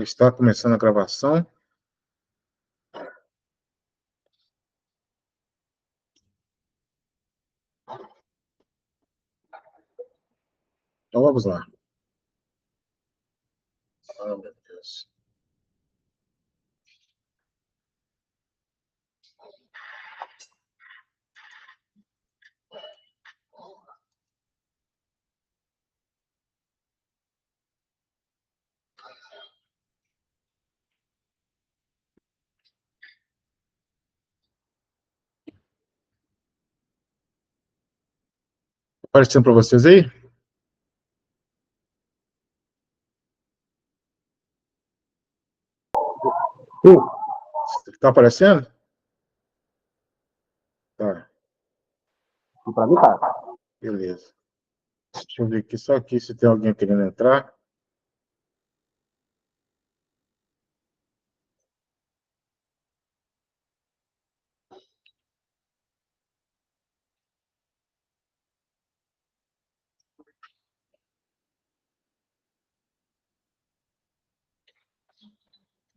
Está começando a gravação. Então vamos lá. Oh, meu Deus. Aparecendo para vocês aí? Está aparecendo? Tá. Para mim tá. Beleza. Deixa eu ver aqui, só aqui se tem alguém querendo entrar.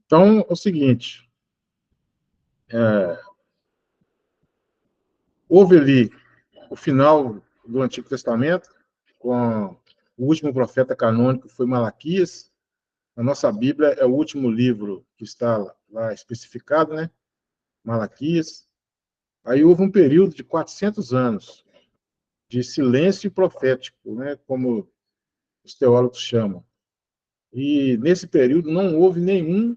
Então, é o seguinte. Houve ali o final do Antigo Testamento, com o último profeta canônico foi Malaquias. A nossa Bíblia é o último livro que está lá especificado, né? Malaquias. Aí houve um período de 400 anos de silêncio profético, né? Como os teólogos chamam. E nesse período não houve nenhum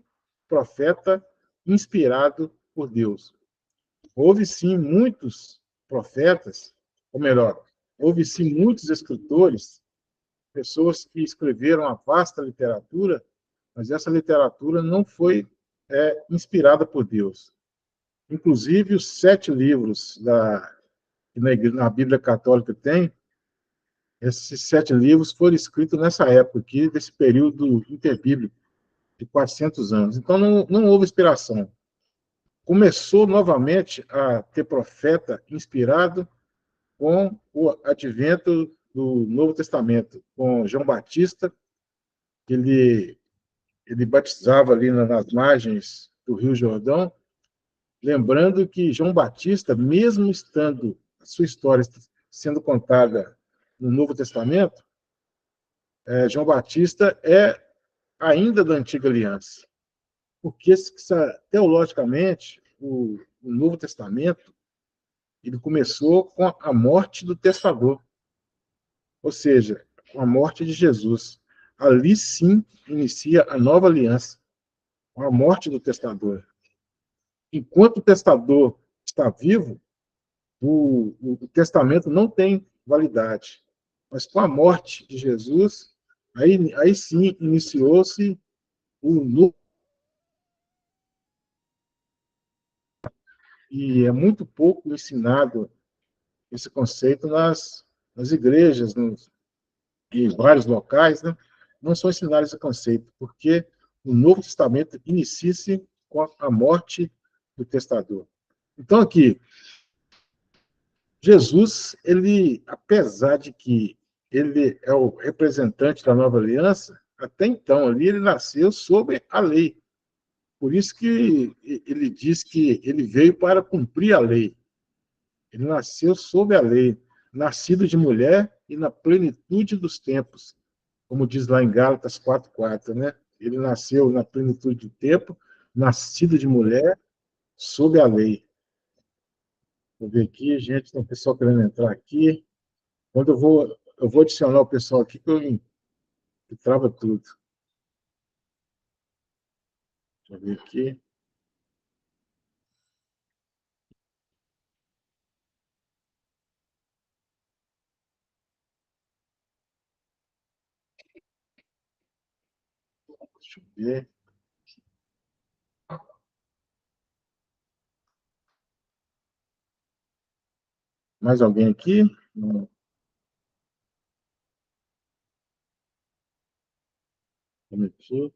profeta inspirado por Deus. Houve sim muitos profetas, ou melhor, houve sim muitos escritores, pessoas que escreveram a vasta literatura, mas essa literatura não foi inspirada por Deus. Inclusive, os 7 livros que na Bíblia Católica tem, esses 7 livros foram escritos nessa época aqui, desse período interbíblico, de 400 anos. Então, não houve inspiração. Começou novamente a ter profeta inspirado com o advento do Novo Testamento, com João Batista, que ele batizava ali nas margens do Rio Jordão, lembrando que João Batista, mesmo estando a sua história sendo contada no Novo Testamento, João Batista é ainda da Antiga Aliança. Porque, teologicamente, o Novo Testamento ele começou com a morte do testador, ou seja, com a morte de Jesus. Ali sim inicia a nova aliança, com a morte do testador. Enquanto o testador está vivo, o testamento não tem validade. Mas com a morte de Jesus, aí sim iniciou-se o novo. E é muito pouco ensinado esse conceito nas igrejas, em vários locais, né? Não são ensinados esse conceito, porque o Novo Testamento inicia-se com a morte do testador. Então, aqui, Jesus, ele, apesar de que ele é o representante da nova aliança, até então ali ele nasceu sob a lei. Por isso que ele diz que ele veio para cumprir a lei. Ele nasceu sob a lei, nascido de mulher e na plenitude dos tempos, como diz lá em Gálatas 4:4, né? Ele nasceu na plenitude do tempo, nascido de mulher, sob a lei. Vou ver aqui, gente, tem um pessoal querendo entrar aqui. Quando eu vou adicionar o pessoal aqui, que trava tudo. Deixa eu ver aqui. Deixa eu ver. Mais alguém aqui? Um minutinho.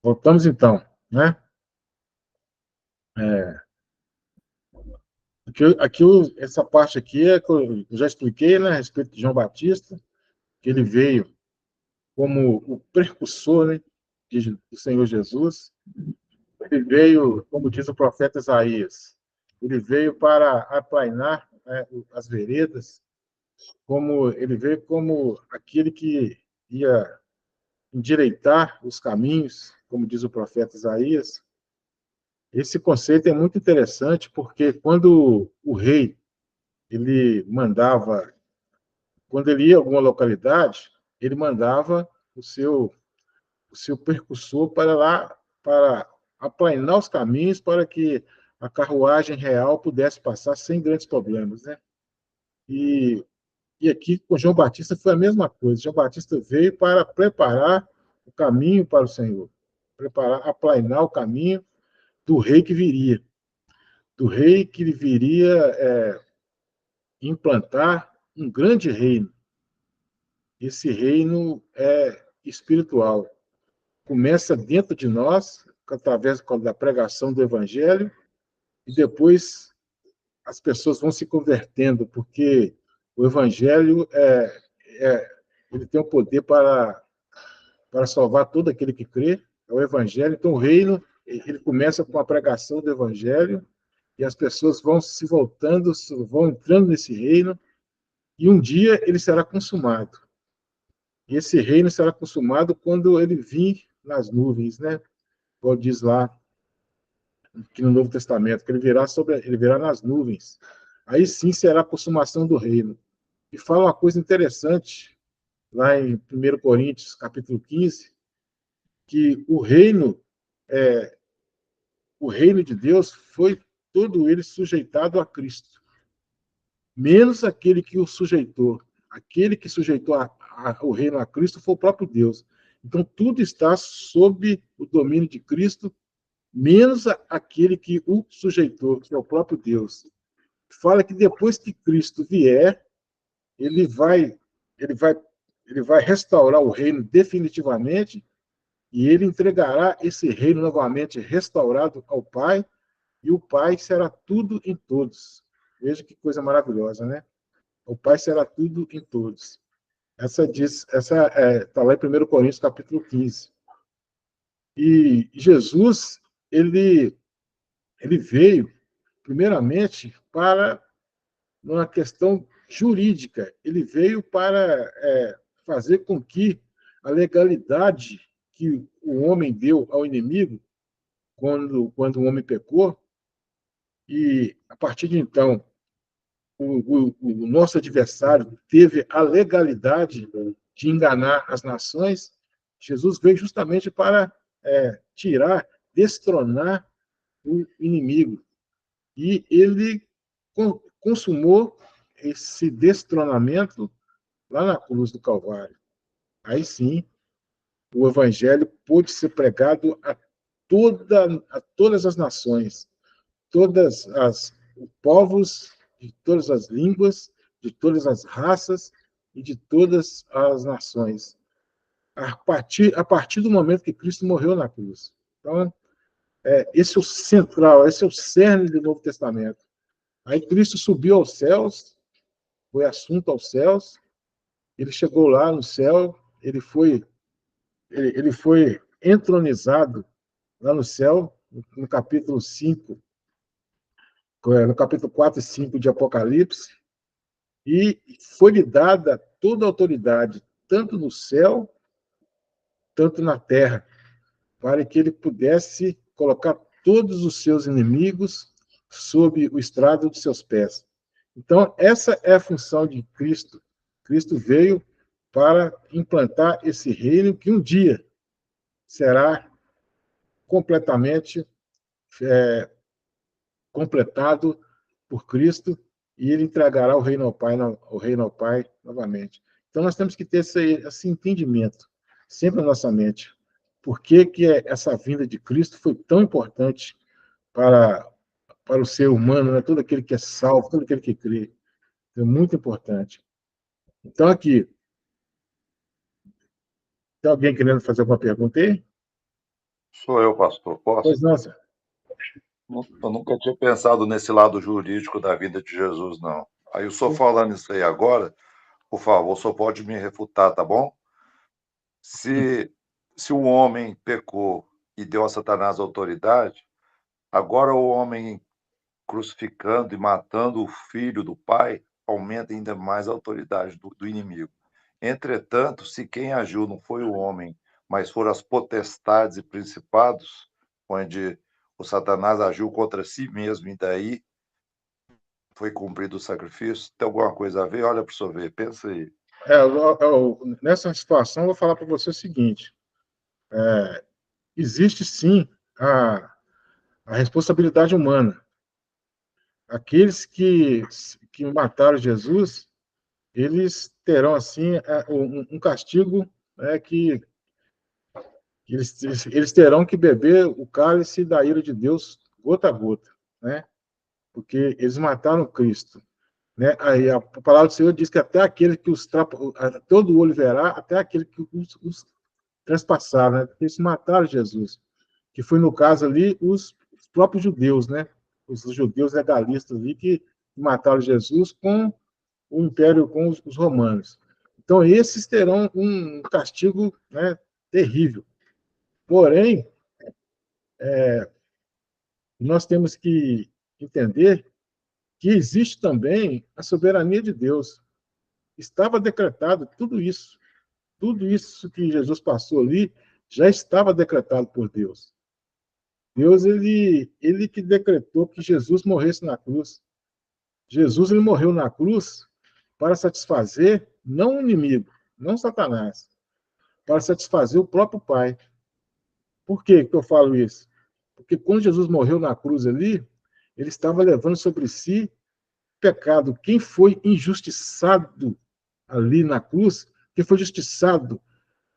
Voltamos então, né? Essa parte aqui é que eu já expliquei, né, a respeito de João Batista, que ele veio como o precursor, né, do Senhor Jesus. Ele veio, como diz o profeta Isaías, ele veio para aplainar, né, as veredas, como ele veio como aquele que ia endireitar os caminhos, como diz o profeta Isaías. Esse conceito é muito interessante porque quando o rei ele mandava, quando ele ia a alguma localidade, ele mandava o seu percussor para lá, para aplanar os caminhos, para que a carruagem real pudesse passar sem grandes problemas, né? E, e aqui com João Batista foi a mesma coisa. João Batista veio para preparar o caminho para o Senhor, preparar, aplanar o caminho do rei que viria, do rei que viria implantar um grande reino. Esse reino é espiritual. Começa dentro de nós, através da pregação do Evangelho, e depois as pessoas vão se convertendo, porque o Evangelho ele tem o poder para salvar todo aquele que crê. É o Evangelho. Então, o reino ele começa com a pregação do Evangelho, e as pessoas vão se voltando, vão entrando nesse reino, e um dia ele será consumado. E esse reino será consumado quando ele vir nas nuvens, né? Como diz lá que no Novo Testamento, que ele virá nas nuvens. Aí sim será a consumação do reino. E fala uma coisa interessante lá em 1 Coríntios, capítulo 15, que o reino de Deus foi todo ele sujeitado a Cristo, menos aquele que o sujeitou. Aquele que sujeitou o reino a Cristo foi o próprio Deus. Então tudo está sob o domínio de Cristo, menos aquele que o sujeitou, que é o próprio Deus. Fala que depois que Cristo vier, ele vai, ele vai, ele vai restaurar o reino definitivamente, e ele entregará esse reino novamente restaurado ao Pai, e o Pai será tudo em todos. Veja que coisa maravilhosa, né? O Pai será tudo em todos. Essa está lá em 1 Coríntios, capítulo 15. E Jesus, ele veio, primeiramente, para uma questão jurídica. Ele veio para fazer com que a legalidade que o homem deu ao inimigo, quando o homem pecou, e a partir de então, o nosso adversário teve a legalidade de enganar as nações. Jesus veio justamente para tirar, destronar o inimigo. E ele consumou esse destronamento lá na cruz do Calvário. Aí sim, o evangelho pôde ser pregado a todas as nações, todas as povos, de todas as línguas, de todas as raças e de todas as nações, a partir do momento que Cristo morreu na cruz. Então, esse é o central, esse é o cerne do Novo Testamento. Aí Cristo subiu aos céus, foi assunto aos céus, ele chegou lá no céu, ele foi entronizado lá no céu, no capítulo 5, no capítulo 4 e 5 de Apocalipse, e foi-lhe dada toda a autoridade, tanto no céu, tanto na terra, para que ele pudesse colocar todos os seus inimigos sob o estrado dos seus pés. Então, essa é a função de Cristo. Cristo veio para implantar esse reino que um dia será completamente completado por Cristo, e ele entregará o reino ao Pai novamente. Então, nós temos que ter esse entendimento sempre na nossa mente. Por que essa vinda de Cristo foi tão importante para o ser humano, né? Todo aquele que é salvo, todo aquele que crê. É muito importante. Então, aqui, tem alguém querendo fazer alguma pergunta aí? Sou eu, pastor. Posso? Pois não, senhor. Eu nunca tinha pensado nesse lado jurídico da vida de Jesus, não. Aí o senhor falando isso aí agora, por favor, o senhor pode me refutar, tá bom? Se, se o homem pecou e deu a Satanás autoridade, agora o homem crucificando e matando o filho do pai aumenta ainda mais a autoridade do inimigo. Entretanto, se quem agiu não foi o homem, mas foram as potestades e principados, onde o Satanás agiu contra si mesmo, e daí foi cumprido o sacrifício, tem alguma coisa a ver? Olha para o senhor ver, pensa aí. Nessa situação, eu vou falar para você o seguinte: existe sim a responsabilidade humana. Aqueles que mataram Jesus, eles terão assim um castigo, que eles terão que beber o cálice da ira de Deus gota a gota, né? Porque eles mataram Cristo, né? Aí a palavra do Senhor diz que até aquele que todo olho verá, até aquele que os transpassaram, né? Porque eles mataram Jesus, que foi no caso ali os próprios judeus, né? Os judeus legalistas ali que mataram Jesus com o império, com os romanos. Então esses terão um castigo, né, terrível. Porém, nós temos que entender que existe também a soberania de Deus. Estava decretado tudo isso que Jesus passou ali já estava decretado por Deus. Deus, ele que decretou que Jesus morresse na cruz. Jesus, ele morreu na cruz para satisfazer não o inimigo, não Satanás, para satisfazer o próprio Pai. Por que eu falo isso? Porque quando Jesus morreu na cruz ali, ele estava levando sobre si pecado. Quem foi injustiçado ali na cruz, quem foi justiçado,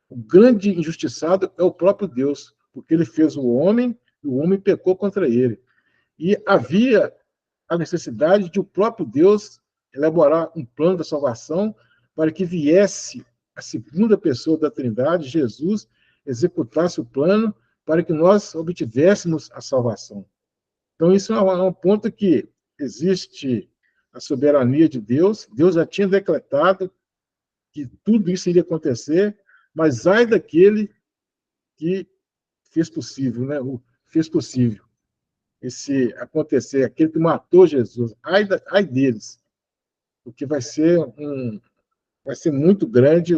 o grande injustiçado é o próprio Deus, porque ele fez o homem e o homem pecou contra ele. E havia a necessidade de o próprio Deus elaborar um plano da salvação para que viesse a segunda pessoa da Trindade, Jesus, executasse o plano para que nós obtivéssemos a salvação. Então, isso é um ponto que existe a soberania de Deus. Deus já tinha decretado que tudo isso iria acontecer, mas ai daquele que fez possível, né? O fez possível esse acontecer, aquele que matou Jesus. Ai deles, porque vai ser muito grande,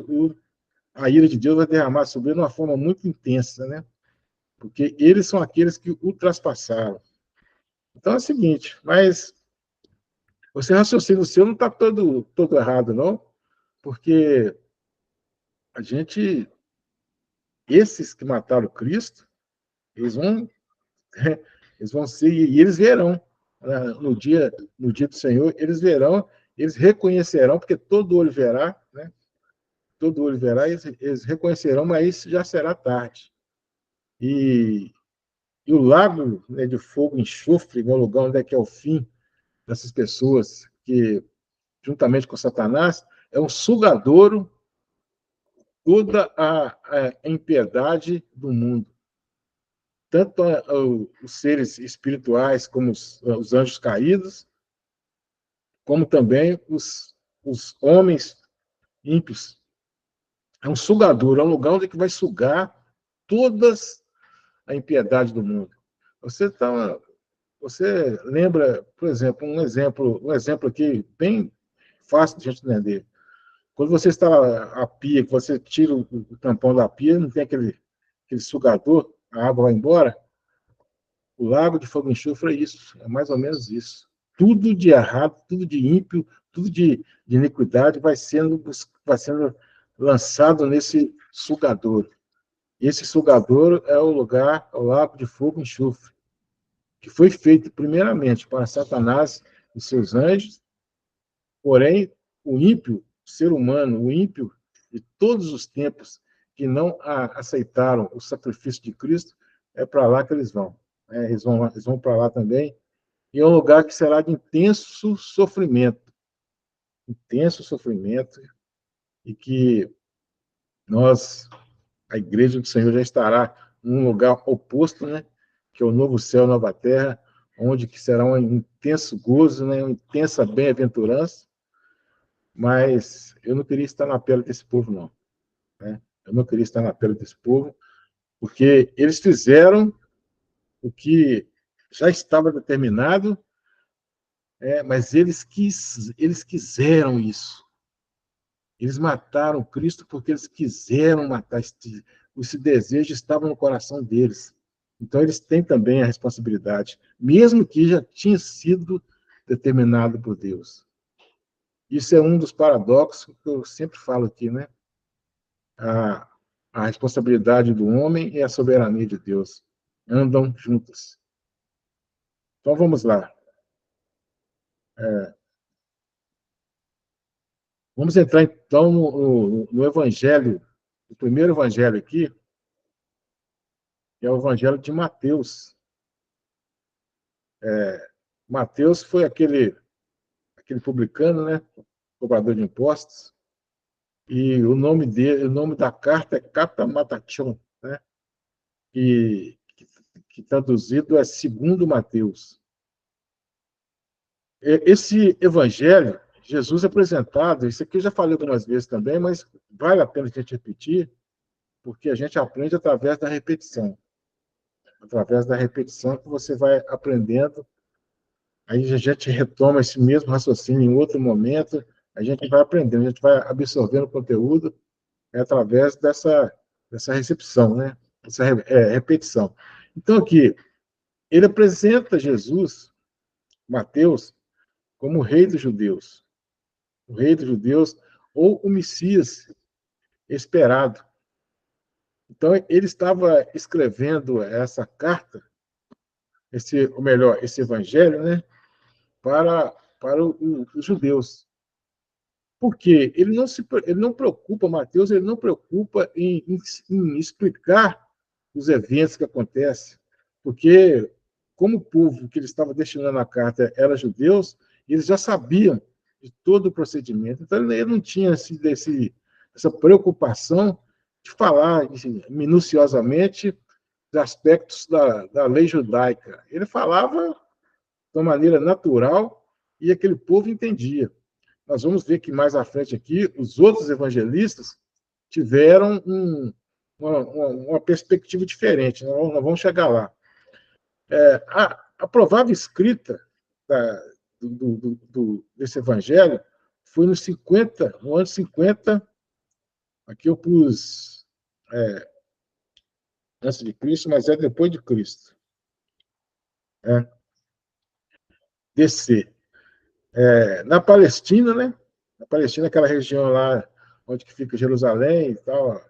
a ira de Deus vai derramar sobre ele de uma forma muito intensa, né? Porque eles são aqueles que o traspassaram. Então é o seguinte, mas você raciocínio seu não está todo errado, não, porque a gente, esses que mataram Cristo, eles vão, eles vão ser, e eles verão, né, no dia do Senhor, eles verão, eles reconhecerão, porque todo olho verá, né? Todo olho verá, eles reconhecerão, mas isso já será tarde. E o lago, né, de fogo e enxofre, no lugar onde é que é o fim dessas pessoas que, juntamente com Satanás, é um sugadouro toda a impiedade do mundo. Tanto os seres espirituais, como os anjos caídos, como também os homens ímpios. É um sugador, é um lugar onde que vai sugar todas a impiedade do mundo. Você tá, você lembra, por exemplo, um exemplo aqui bem fácil de a gente entender. Quando você está a pia, que você tira o tampão da pia, não tem aquele sugador, a água vai embora. O lago de fogo e enxofre é isso, é mais ou menos isso. Tudo de errado, tudo de ímpio, tudo de iniquidade vai sendo lançado nesse sugador. Esse sugador é o lugar, é o lago de fogo e enxofre, que foi feito primeiramente para Satanás e seus anjos, porém, o ímpio, o ser humano, o ímpio de todos os tempos que não aceitaram o sacrifício de Cristo, é para lá que eles vão. Eles vão para lá também, e é um lugar que será de intenso sofrimento, e que nós, a igreja do Senhor, já estará um lugar oposto, né? Que é o novo céu, nova terra, onde que será um intenso gozo, né? Uma intensa bem-aventurança, mas eu não queria estar na pele desse povo, não. Né? Eu não queria estar na pele desse povo, porque eles fizeram o que já estava determinado, mas eles quiseram isso. Eles mataram Cristo porque eles quiseram matar. Esse desejo estava no coração deles. Então, eles têm também a responsabilidade, mesmo que já tinha sido determinado por Deus. Isso é um dos paradoxos que eu sempre falo aqui, né? A, a responsabilidade do homem e a soberania de Deus andam juntas. Então, vamos lá. Vamos entrar, então, no Evangelho, o primeiro Evangelho aqui, que é o Evangelho de Mateus. Mateus foi aquele publicano, né? Cobrador de impostos, e o nome dele, o nome da carta é Carta Matachon, né? Que traduzido é segundo Mateus. Esse evangelho, Jesus apresentado, isso aqui eu já falei algumas vezes também, mas vale a pena a gente repetir, porque a gente aprende através da repetição. Através da repetição que você vai aprendendo, aí a gente retoma esse mesmo raciocínio em outro momento, a gente vai aprendendo, a gente vai absorvendo o conteúdo através dessa recepção, né? Essa repetição. Então, aqui, ele apresenta Jesus, Mateus, como o rei dos judeus. O rei dos judeus, ou o Messias esperado. Então, ele estava escrevendo essa carta, ou melhor, esse evangelho, né? Para os judeus. Porque ele não preocupa, Mateus, ele não preocupa em explicar os eventos que acontecem, porque como o povo que ele estava destinando a carta era judeus, eles já sabiam de todo o procedimento. Então, ele não tinha essa preocupação de falar minuciosamente dos aspectos da lei judaica. Ele falava de uma maneira natural e aquele povo entendia. Nós vamos ver que mais à frente aqui, os outros evangelistas tiveram uma perspectiva diferente. Nós vamos chegar lá. A provável escrita desse evangelho foi no ano 50, aqui eu pus antes de Cristo, mas é depois de Cristo. DC. Na Palestina, né? Na Palestina, aquela região lá onde que fica Jerusalém e tal,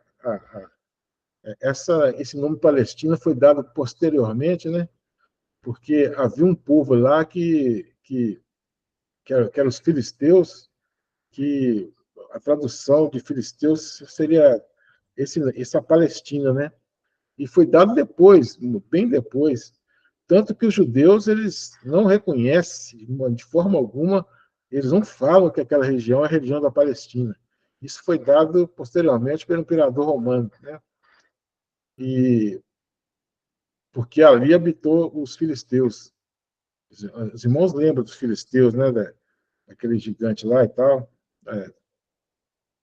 esse nome Palestina foi dado posteriormente, né? Porque havia um povo lá que eram os filisteus, que a tradução de filisteus seria essa Palestina, né? E foi dado depois, bem depois, tanto que os judeus eles não reconhecem de forma alguma, eles não falam que aquela região é a região da Palestina. Isso foi dado posteriormente pelo imperador romano, né? E porque ali habitou os filisteus. Os irmãos lembram dos filisteus, né? Daquele gigante lá e tal,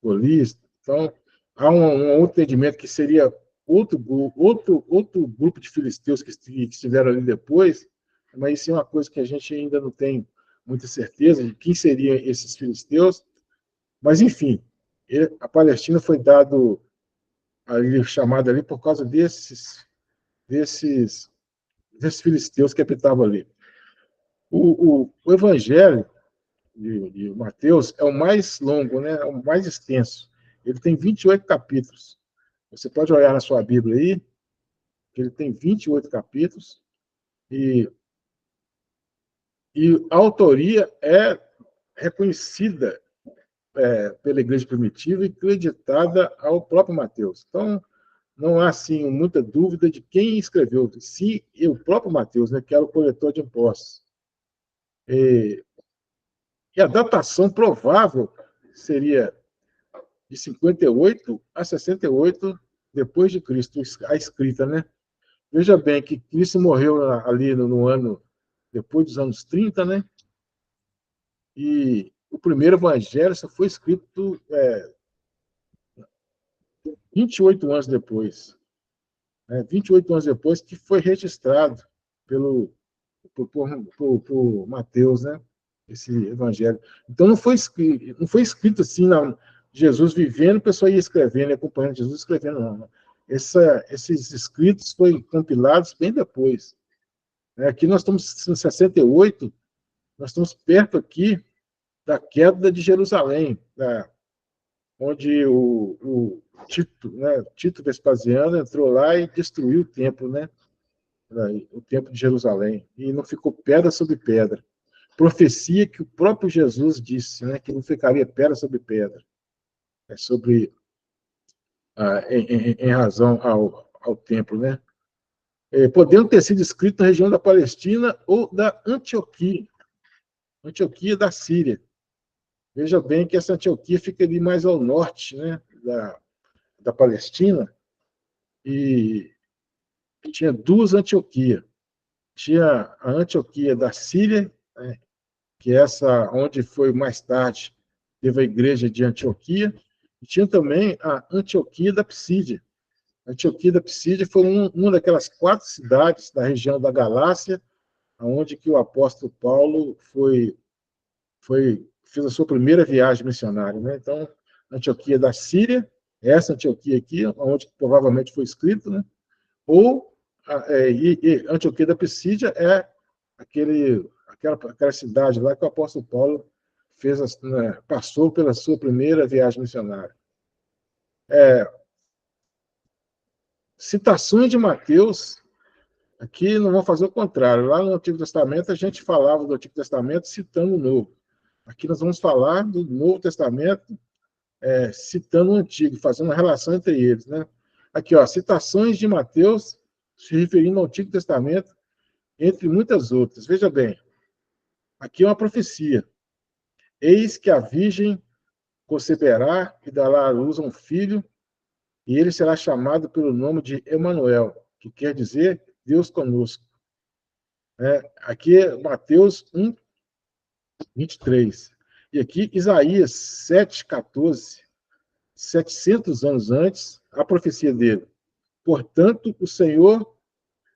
Golias. Então, há um outro entendimento que seria outro grupo de filisteus que estiveram ali depois, mas isso é uma coisa que a gente ainda não tem muita certeza de quem seriam esses filisteus. Mas, enfim, a Palestina foi dado ali, chamada ali por causa desses filisteus que habitavam ali. O Evangelho de Mateus é o mais longo, né? É o mais extenso. Ele tem 28 capítulos. Você pode olhar na sua Bíblia aí, que ele tem 28 capítulos, e a autoria é reconhecida pela Igreja Primitiva e creditada ao próprio Mateus. Então, não há, assim, muita dúvida de quem escreveu, se o próprio Mateus, né, que era o coletor de impostos. E a datação provável seria de 58 a 68 depois de Cristo, a escrita, né? Veja bem que Cristo morreu ali no ano, depois dos anos 30, né? E o primeiro evangelho só foi escrito 28 anos depois. 28 anos depois que foi registrado por Mateus, né? Esse evangelho. Então não foi escrito assim, não, Jesus vivendo, a pessoa ia escrevendo, acompanhando Jesus escrevendo, não. Esses escritos foram compilados bem depois. Aqui nós estamos em 68, nós estamos perto aqui da queda de Jerusalém, onde o Tito, né, Tito Vespasiano entrou lá e destruiu o templo, né? O templo de Jerusalém, e não ficou pedra sobre pedra. Profecia que o próprio Jesus disse, né, que não ficaria pedra sobre pedra, sobre em razão ao templo, né? Podendo ter sido escrito na região da Palestina ou da Antioquia da Síria. Veja bem que essa Antioquia fica ali mais ao norte, né, da Palestina, e tinha duas Antioquias. Tinha a Antioquia da Síria, né, que é essa onde foi mais tarde, teve a igreja de Antioquia, e tinha também a Antioquia da Psídia. A Antioquia da Psídia foi uma daquelas 4 cidades da região da Galácia, onde que o apóstolo Paulo fez a sua primeira viagem missionária, né? Então, Antioquia da Síria, essa Antioquia aqui, onde provavelmente foi escrito, né? Ou Antioquia da Psídia é aquela cidade lá que o apóstolo Paulo passou pela sua primeira viagem missionária. Citações de Mateus, aqui não vão fazer o contrário. Lá no Antigo Testamento, a gente falava do Antigo Testamento citando o Novo. Aqui nós vamos falar do Novo Testamento citando o Antigo, fazendo uma relação entre eles, né? Aqui, ó, citações de Mateus se referindo ao Antigo Testamento, entre muitas outras. Veja bem, aqui é uma profecia. Eis que a Virgem conceberá e dará à luz a um filho, e ele será chamado pelo nome de Emanuel, que quer dizer Deus conosco. Aqui é Mateus 1, 23. E aqui Isaías 7, 14. 700 anos antes, a profecia dele. Portanto, o Senhor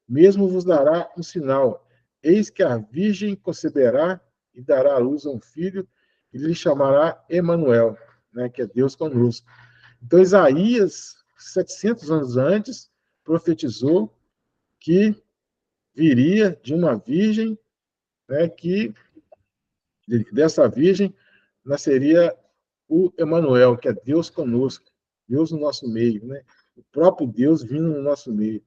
mesmo vos dará um sinal. Eis que a Virgem conceberá e dará à luz a um filho, e lhe chamará Emanuel, né, que é Deus conosco. Então, Isaías, 700 anos antes, profetizou que viria de uma virgem, né, que dessa virgem nasceria o Emanuel, que é Deus conosco, Deus no nosso meio, né? O próprio Deus vindo no nosso meio.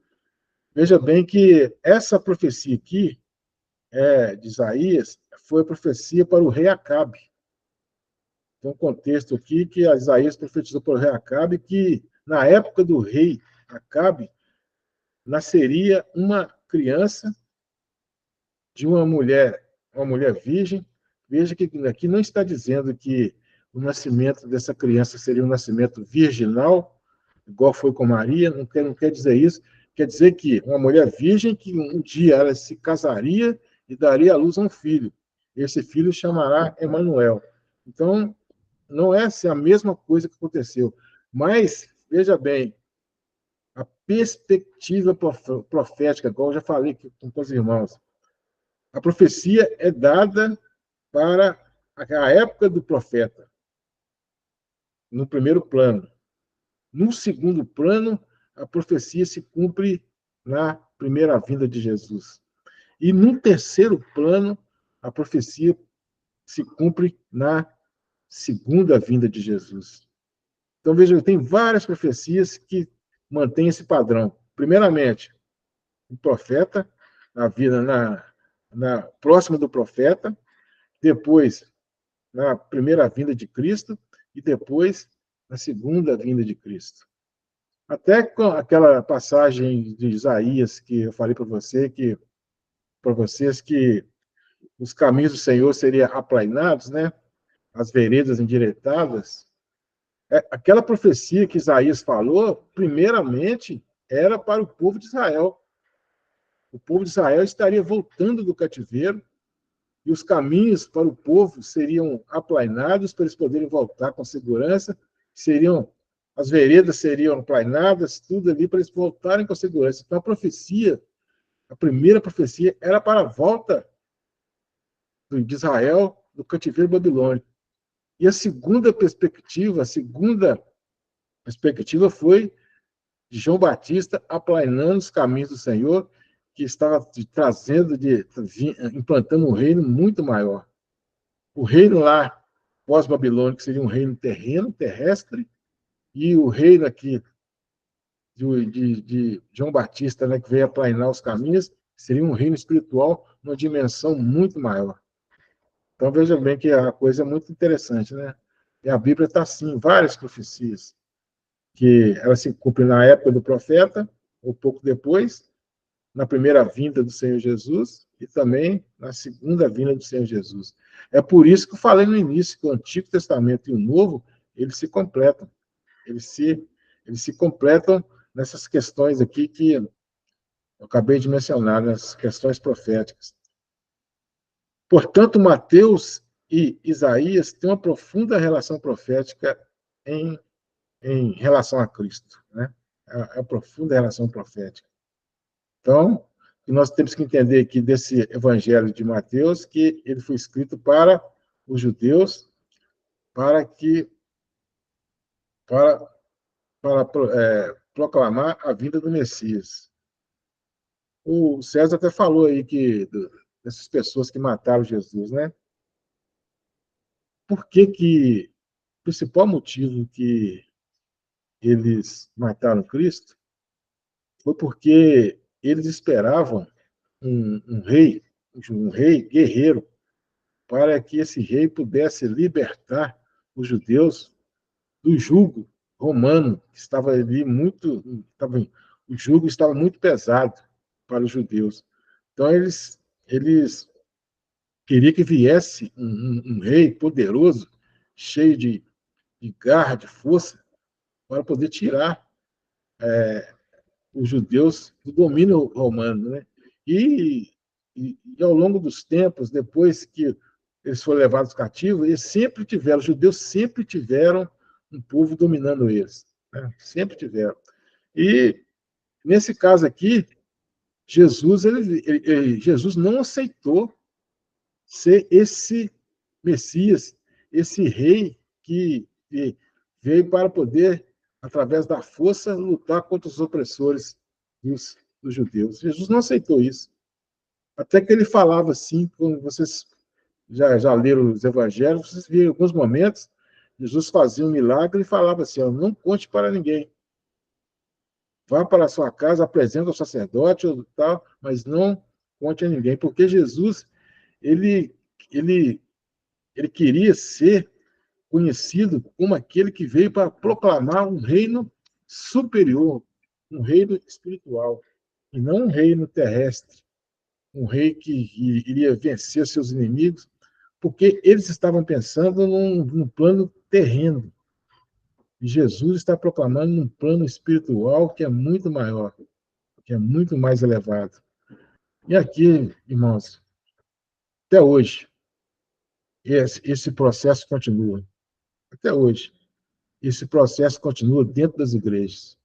Veja bem que essa profecia aqui, de Isaías, foi a profecia para o rei Acabe. Tem um contexto aqui que Isaías profetizou para o rei Acabe que, na época do rei Acabe, nasceria uma criança de uma mulher virgem. Veja que aqui não está dizendo que o nascimento dessa criança seria um nascimento virginal, igual foi com Maria, não quer dizer isso. Quer dizer que uma mulher virgem que um dia ela se casaria e daria à luz a um filho. Esse filho chamará Emanuel. Então, não é assim, a mesma coisa que aconteceu. Mas, veja bem, a perspectiva profética, igual eu já falei aqui com os irmãos, a profecia é dada para a época do profeta, no primeiro plano. No segundo plano, a profecia se cumpre na primeira vinda de Jesus. E no terceiro plano, a profecia se cumpre na segunda vinda de Jesus. Então, veja, tem várias profecias que mantêm esse padrão. Primeiramente, o profeta, a vida próxima do profeta, depois, na primeira vinda de Cristo, e depois, na segunda vinda de Cristo. Até com aquela passagem de Isaías que eu falei para vocês que os caminhos do Senhor seriam aplainados, né? As veredas endireitadas. Aquela profecia que Isaías falou, primeiramente, era para o povo de Israel. O povo de Israel estaria voltando do cativeiro e os caminhos para o povo seriam aplainados para eles poderem voltar com segurança, as veredas seriam aplainadas, tudo ali para eles voltarem com segurança. Então a primeira profecia era para a volta de Israel do cativeiro babilônico. E a segunda perspectiva foi de João Batista aplainando os caminhos do Senhor, que estava implantando um reino muito maior. O reino lá, pós-babilônico, seria um reino terrestre, e o reino aqui de João Batista, né, que veio aplainar os caminhos, seria um reino espiritual numa dimensão muito maior. Então, veja bem que a coisa é muito interessante, né? E a Bíblia está assim, várias profecias, que elas se cumprem na época do profeta, ou pouco depois, na primeira vinda do Senhor Jesus, e também na segunda vinda do Senhor Jesus. É por isso que eu falei no início que o Antigo Testamento e o Novo, eles se completam. Eles se completam nessas questões aqui que eu acabei de mencionar, nessas questões proféticas. Portanto, Mateus e Isaías têm uma profunda relação profética em relação a Cristo, né? A profunda relação profética. Então, nós temos que entender aqui desse Evangelho de Mateus que ele foi escrito para os judeus, para proclamar a vinda do Messias. O César até falou aí dessas pessoas que mataram Jesus, né? Por que o principal motivo que eles mataram Cristo foi porque eles esperavam um rei guerreiro, para que esse rei pudesse libertar os judeus do jugo romano, que estava ali o jugo estava muito pesado para os judeus. Então, eles queriam que viesse um rei poderoso, cheio de garra, de força, para poder tirar os judeus do domínio romano, né? E ao longo dos tempos, depois que eles foram levados cativos, os judeus sempre tiveram um povo dominando eles, né? Sempre tiveram. E nesse caso aqui, Jesus não aceitou ser esse Messias, esse rei que veio para poder, através da força, lutar contra os opressores dos judeus. Jesus não aceitou isso. Até que ele falava assim, como vocês já leram os evangelhos, vocês viram em alguns momentos, Jesus fazia um milagre e falava assim, ó, não conte para ninguém. Vá para a sua casa, apresente ao sacerdote, ou tal, mas não conte a ninguém, porque Jesus, ele, ele, ele queria ser conhecido como aquele que veio para proclamar um reino superior, um reino espiritual, e não um reino terrestre, um rei que iria vencer seus inimigos, porque eles estavam pensando num plano terreno. E Jesus está proclamando um plano espiritual que é muito maior, que é muito mais elevado. E aqui, irmãos, até hoje, esse processo continua. Até hoje, esse processo continua dentro das igrejas.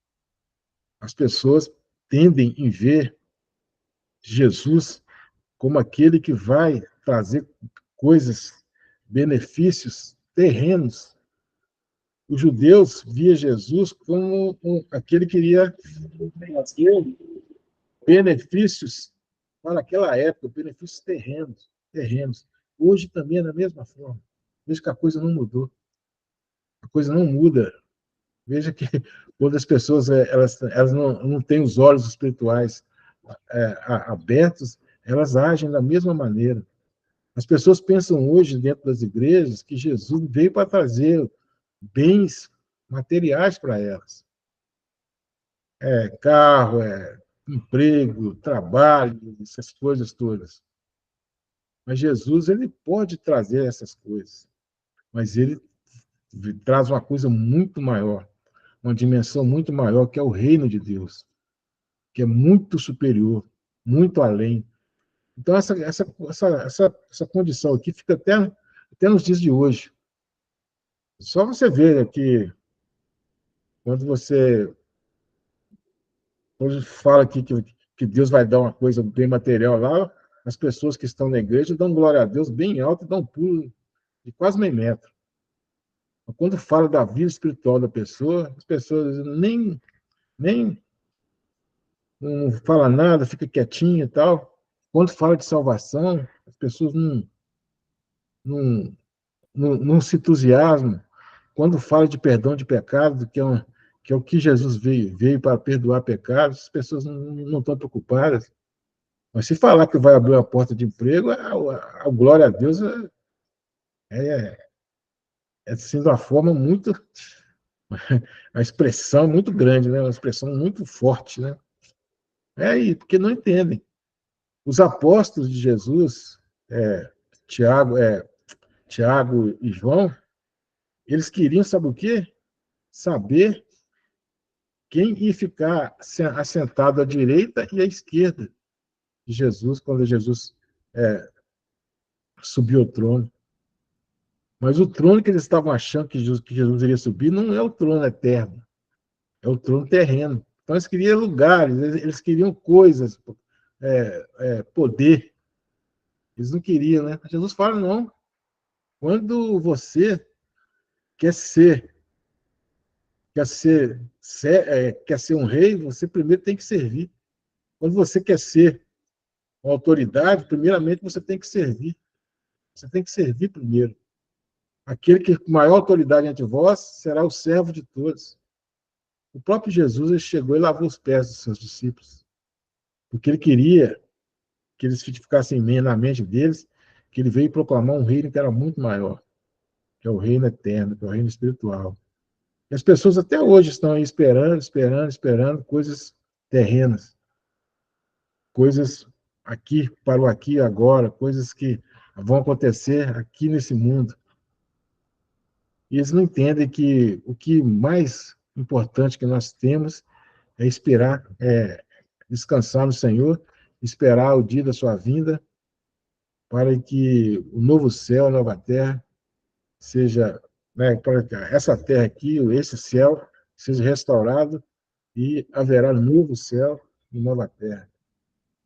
As pessoas tendem em ver Jesus como aquele que vai trazer coisas, benefícios terrenos. Os judeus via Jesus como aquele que iria trazer benefícios para aquela época, benefícios terrenos. Hoje também é da mesma forma. Veja que a coisa não mudou. A coisa não muda. Veja que quando as pessoas elas não têm os olhos espirituais abertos, elas agem da mesma maneira. As pessoas pensam hoje, dentro das igrejas, que Jesus veio para trazer bens materiais para elas. Carro, emprego, trabalho, essas coisas todas. Mas Jesus, ele pode trazer essas coisas, mas ele traz uma coisa muito maior, uma dimensão muito maior, que é o reino de Deus, que é muito superior, muito além. Então, essa condição aqui fica até nos dias de hoje. Só você ver que quando você quando fala que Deus vai dar uma coisa bem material lá, as pessoas que estão na igreja dão glória a Deus bem alto e dão um pulo de quase meio metro. Quando fala da vida espiritual da pessoa, as pessoas nem não fala nada, fica quietinha e tal. Quando fala de salvação, as pessoas não, não se entusiasmam. Quando fala de perdão de pecado, que é o que Jesus veio para perdoar pecados, as pessoas não estão preocupadas. Mas se falar que vai abrir uma porta de emprego, a glória a Deus é assim, de uma forma muito. A expressão é muito grande, né? Uma expressão muito forte, né? É aí, porque não entendem. Os apóstolos de Jesus, é, Tiago, Tiago e João, eles queriam, sabe o quê? Saber quem ia ficar assentado à direita e à esquerda de Jesus, quando Jesus subiu ao trono. Mas o trono que eles estavam achando que Jesus iria subir não é o trono eterno, é o trono terreno. Então eles queriam lugares, eles queriam coisas, poder. Eles não queriam, né? Jesus fala, não. Quando você quer ser, quer ser um rei, você primeiro tem que servir. Quando você quer ser uma autoridade, primeiramente você tem que servir. Você tem que servir primeiro. Aquele que com maior autoridade entre vós será o servo de todos. O próprio Jesus ele chegou e lavou os pés dos seus discípulos, porque ele queria que eles ficassem na mente deles que ele veio proclamar um reino que era muito maior, que é o reino eterno, que é o reino espiritual. E as pessoas até hoje estão aí esperando coisas terrenas, coisas aqui para o aqui e agora, coisas que vão acontecer aqui nesse mundo. E eles não entendem que o que mais importante que nós temos é esperar, descansar no Senhor, esperar o dia da sua vinda, para que o novo céu, a nova terra, seja, né, para que essa terra aqui, esse céu, seja restaurado e haverá novo céu e nova terra.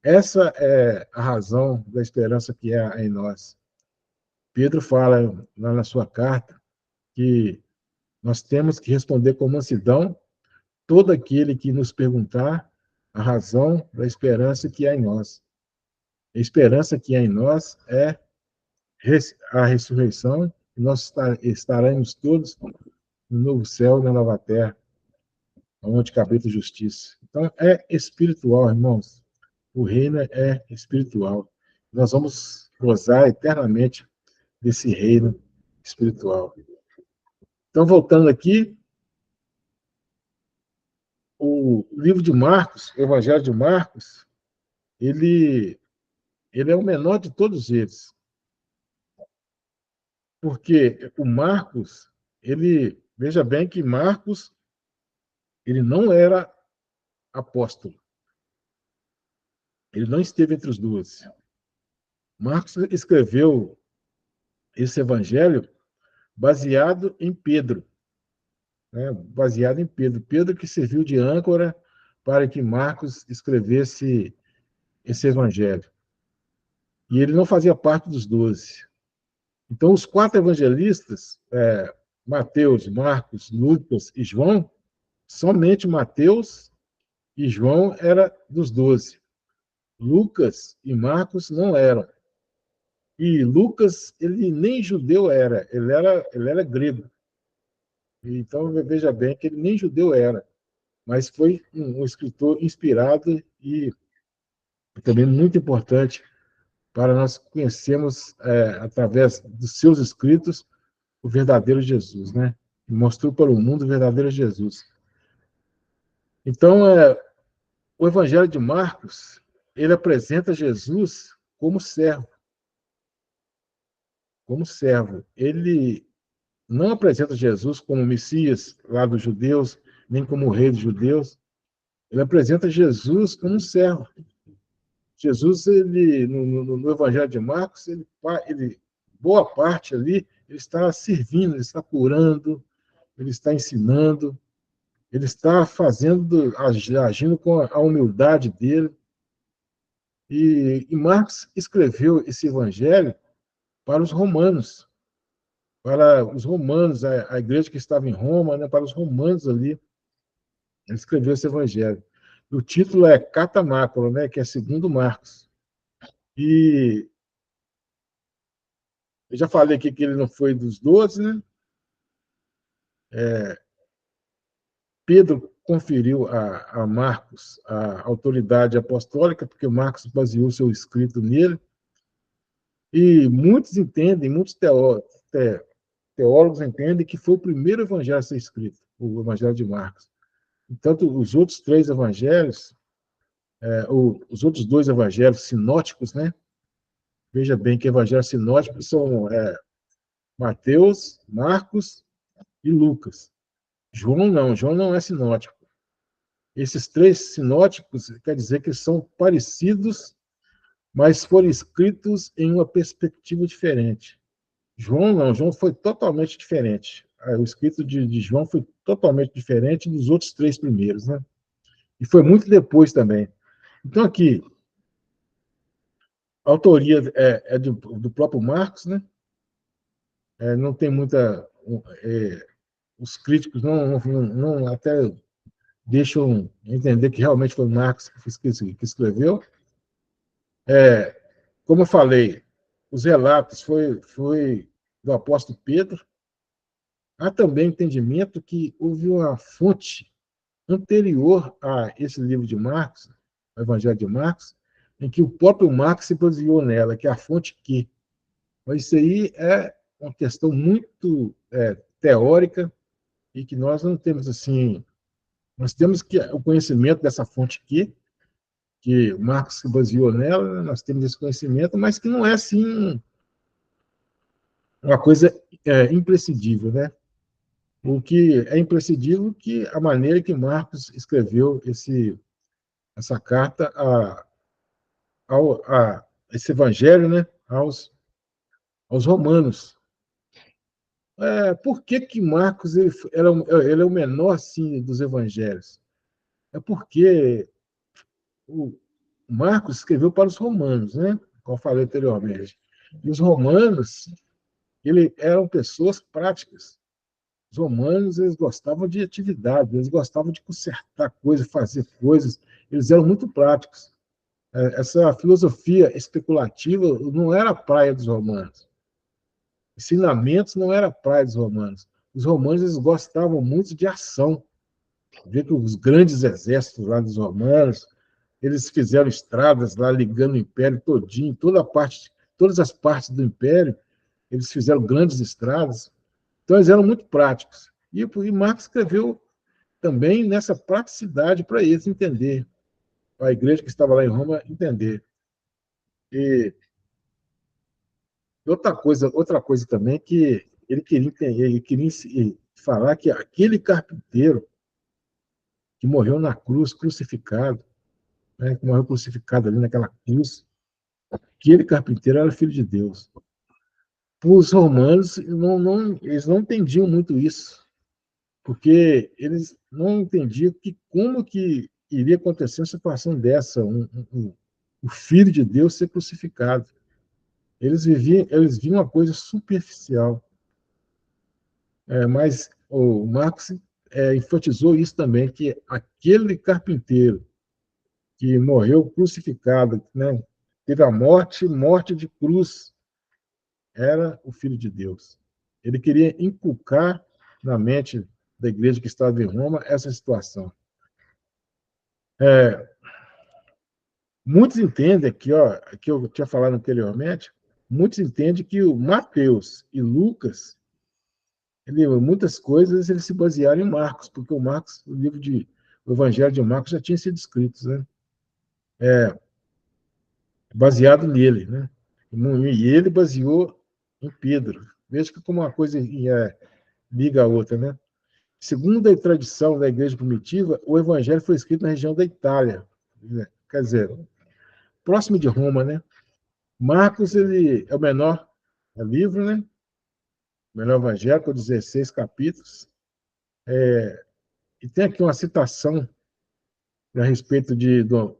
Essa é a razão da esperança que há em nós. Pedro fala lá na sua carta que nós temos que responder com mansidão todo aquele que nos perguntar a razão da esperança que há em nós. A esperança que há em nós é a ressurreição, e nós estaremos todos no novo céu e na nova terra, onde capeta justiça. Então, é espiritual, irmãos. O reino é espiritual. Nós vamos gozar eternamente desse reino espiritual. Então, voltando aqui, o livro de Marcos, o Evangelho de Marcos, ele é o menor de todos eles. Porque o Marcos, veja bem que Marcos, ele não era apóstolo. Ele não esteve entre os 12. Marcos escreveu esse evangelho baseado em Pedro, né? Baseado em Pedro. Pedro que serviu de âncora para que Marcos escrevesse esse evangelho. E ele não fazia parte dos 12. Então, os 4 evangelistas, Mateus, Marcos, Lucas e João, somente Mateus e João era dos 12. Lucas e Marcos não eram. E Lucas, ele nem judeu era, ele era grego. Então, veja bem que ele nem judeu era, mas foi um escritor inspirado e também muito importante para nós conhecermos, através dos seus escritos, o verdadeiro Jesus, né? Mostrou para o mundo o verdadeiro Jesus. Então, o Evangelho de Marcos, ele apresenta Jesus como servo. Como servo. Ele não apresenta Jesus como Messias lá dos judeus, nem como rei dos judeus. Ele apresenta Jesus como um servo. Jesus, ele, no Evangelho de Marcos, boa parte ali, ele está servindo, ele está curando, ele está ensinando, ele está agindo com a humildade dele. E Marcos escreveu esse evangelho para os romanos, a igreja que estava em Roma, né, para os romanos ali. Ele escreveu esse evangelho. O título é Catamáculo, né, que é segundo Marcos. E eu já falei aqui que ele não foi dos 12, né? Pedro conferiu a Marcos a autoridade apostólica, porque Marcos baseou seu escrito nele. E muitos teólogos entendem que foi o primeiro evangelho a ser escrito, o evangelho de Marcos. Entanto, os outros três evangelhos, os outros dois evangelhos sinóticos, né? Veja bem que evangelhos sinóticos são Mateus, Marcos e Lucas. João não é sinótico. Esses três sinóticos quer dizer que são parecidos, mas foram escritos em uma perspectiva diferente. João foi totalmente diferente. O escrito de João foi totalmente diferente dos outros três primeiros, né? E foi muito depois também. Então, aqui, a autoria do próprio Marcos, né? Não tem muita. Os críticos não até deixam entender que realmente foi Marcos que escreveu. Como eu falei, os relatos foi do apóstolo Pedro. Há também entendimento que houve uma fonte anterior a esse livro de Marcos, o Evangelho de Marcos, em que o próprio Marcos se baseou nela, que é a fonte que. Mas isso aí é uma questão muito teórica e que nós não temos assim. Nós temos o conhecimento dessa fonte que Marcos se baseou nela, nós temos esse conhecimento, mas que não é assim uma coisa imprescindível, né? O que é imprescindível é que a maneira que Marcos escreveu essa carta a esse evangelho, né, aos romanos. Por que Marcos ele é o menor assim, dos evangelhos? É porque o Marcos escreveu para os romanos, né, como eu falei anteriormente. E os romanos eram pessoas práticas. Os romanos eles gostavam de atividade, eles gostavam de consertar coisas, fazer coisas. Eles eram muito práticos. Essa filosofia especulativa não era a praia dos romanos. Ensinamentos não era a praia dos romanos. Os romanos eles gostavam muito de ação. Vê que os grandes exércitos lá dos romanos, eles fizeram estradas lá ligando o império todinho, todas as partes do império, eles fizeram grandes estradas. Então eles eram muito práticos. E Marcos escreveu também nessa praticidade para eles entender, para a igreja que estava lá em Roma entender. E outra coisa também que ele queria falar que aquele carpinteiro que morreu na cruz, crucificado, né, que morreu crucificado ali naquela cruz, aquele carpinteiro era filho de Deus. Os romanos eles não entendiam muito isso, porque eles não entendiam como que iria acontecer uma situação dessa, o filho de Deus ser crucificado. Eles viam uma coisa superficial. Mas o Marx enfatizou isso também, que aquele carpinteiro que morreu crucificado, né, teve a morte de cruz, era o Filho de Deus. Ele queria inculcar na mente da igreja que estava em Roma essa situação. Muitos entendem que eu tinha falado anteriormente, muitos entendem que o Mateus e Lucas muitas coisas eles se basearam em Marcos, porque o Evangelho de Marcos já tinha sido escrito, né? Baseado nele, né? E ele baseou em Pedro. Veja que como uma coisa liga a outra, né? Segundo a tradição da igreja primitiva, o Evangelho foi escrito na região da Itália. Quer dizer, próximo de Roma, né? Marcos, ele é o menor livro, né? O menor evangelho, com 16 capítulos. E tem aqui uma citação a respeito do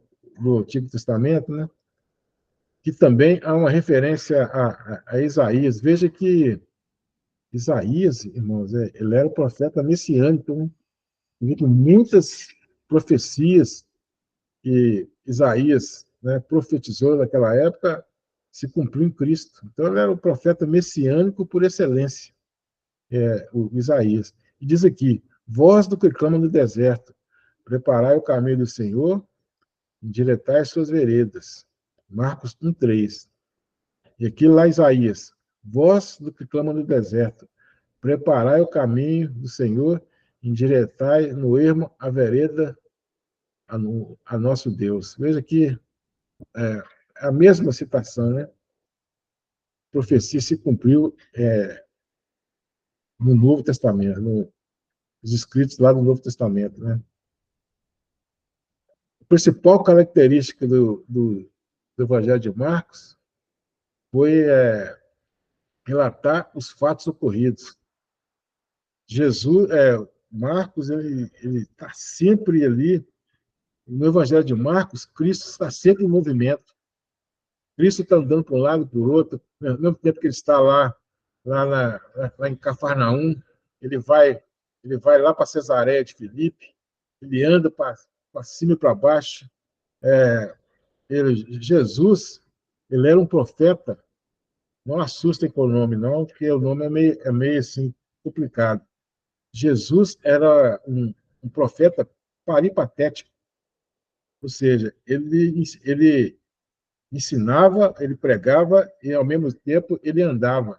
Antigo Testamento, né? Que também há uma referência a Isaías. Veja que Isaías, irmãos, ele era o profeta messiânico, né? Muitas profecias que Isaías, né, profetizou naquela época se cumpriu em Cristo. Então, ele era o profeta messiânico por excelência, o Isaías. E diz aqui: voz do que clama no deserto, preparai o caminho do Senhor, endireitai as suas veredas. Marcos 1:3. E aqui lá Isaías: voz do que clama no deserto, preparai o caminho do Senhor, endireitai no ermo a vereda a nosso Deus. Veja que é a mesma citação, né? A profecia se cumpriu no Novo Testamento, nos escritos lá do Novo Testamento, né? A principal característica do Evangelho de Marcos foi relatar os fatos ocorridos. Jesus, Marcos, ele está sempre ali. No Evangelho de Marcos, Cristo está sempre em movimento. Cristo está andando para um lado, para o outro. Ao mesmo tempo que ele está lá em Cafarnaum, ele vai lá para Cesareia de Filipe, ele anda para cima e para baixo. Jesus, ele era um profeta. Não assustem com o nome, não, porque o nome é meio assim, complicado. Jesus era um profeta peripatético, ou seja, ele ensinava, ele pregava e, ao mesmo tempo, ele andava.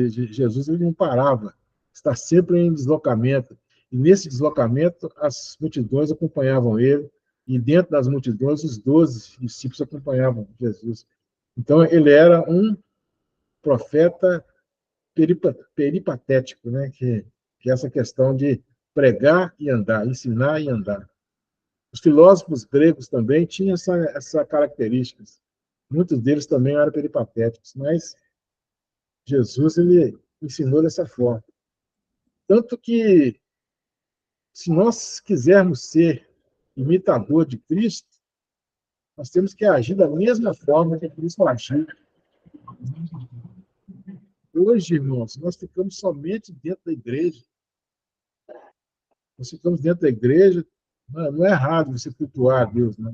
Jesus ele não parava, está sempre em deslocamento. E nesse deslocamento, as multidões acompanhavam ele, e dentro das multidões, os 12 discípulos acompanhavam Jesus. Então, ele era um profeta peripatético, né? Que é essa questão de pregar e andar, ensinar e andar. Os filósofos gregos também tinham essa característica. Muitos deles também eram peripatéticos, mas Jesus ele ensinou dessa forma. Tanto que, se nós quisermos ser imitador de Cristo, nós temos que agir da mesma forma que Cristo agiu. Hoje, irmãos, nós ficamos somente dentro da igreja. Nós ficamos dentro da igreja. Não é errado você cultuar a Deus, né?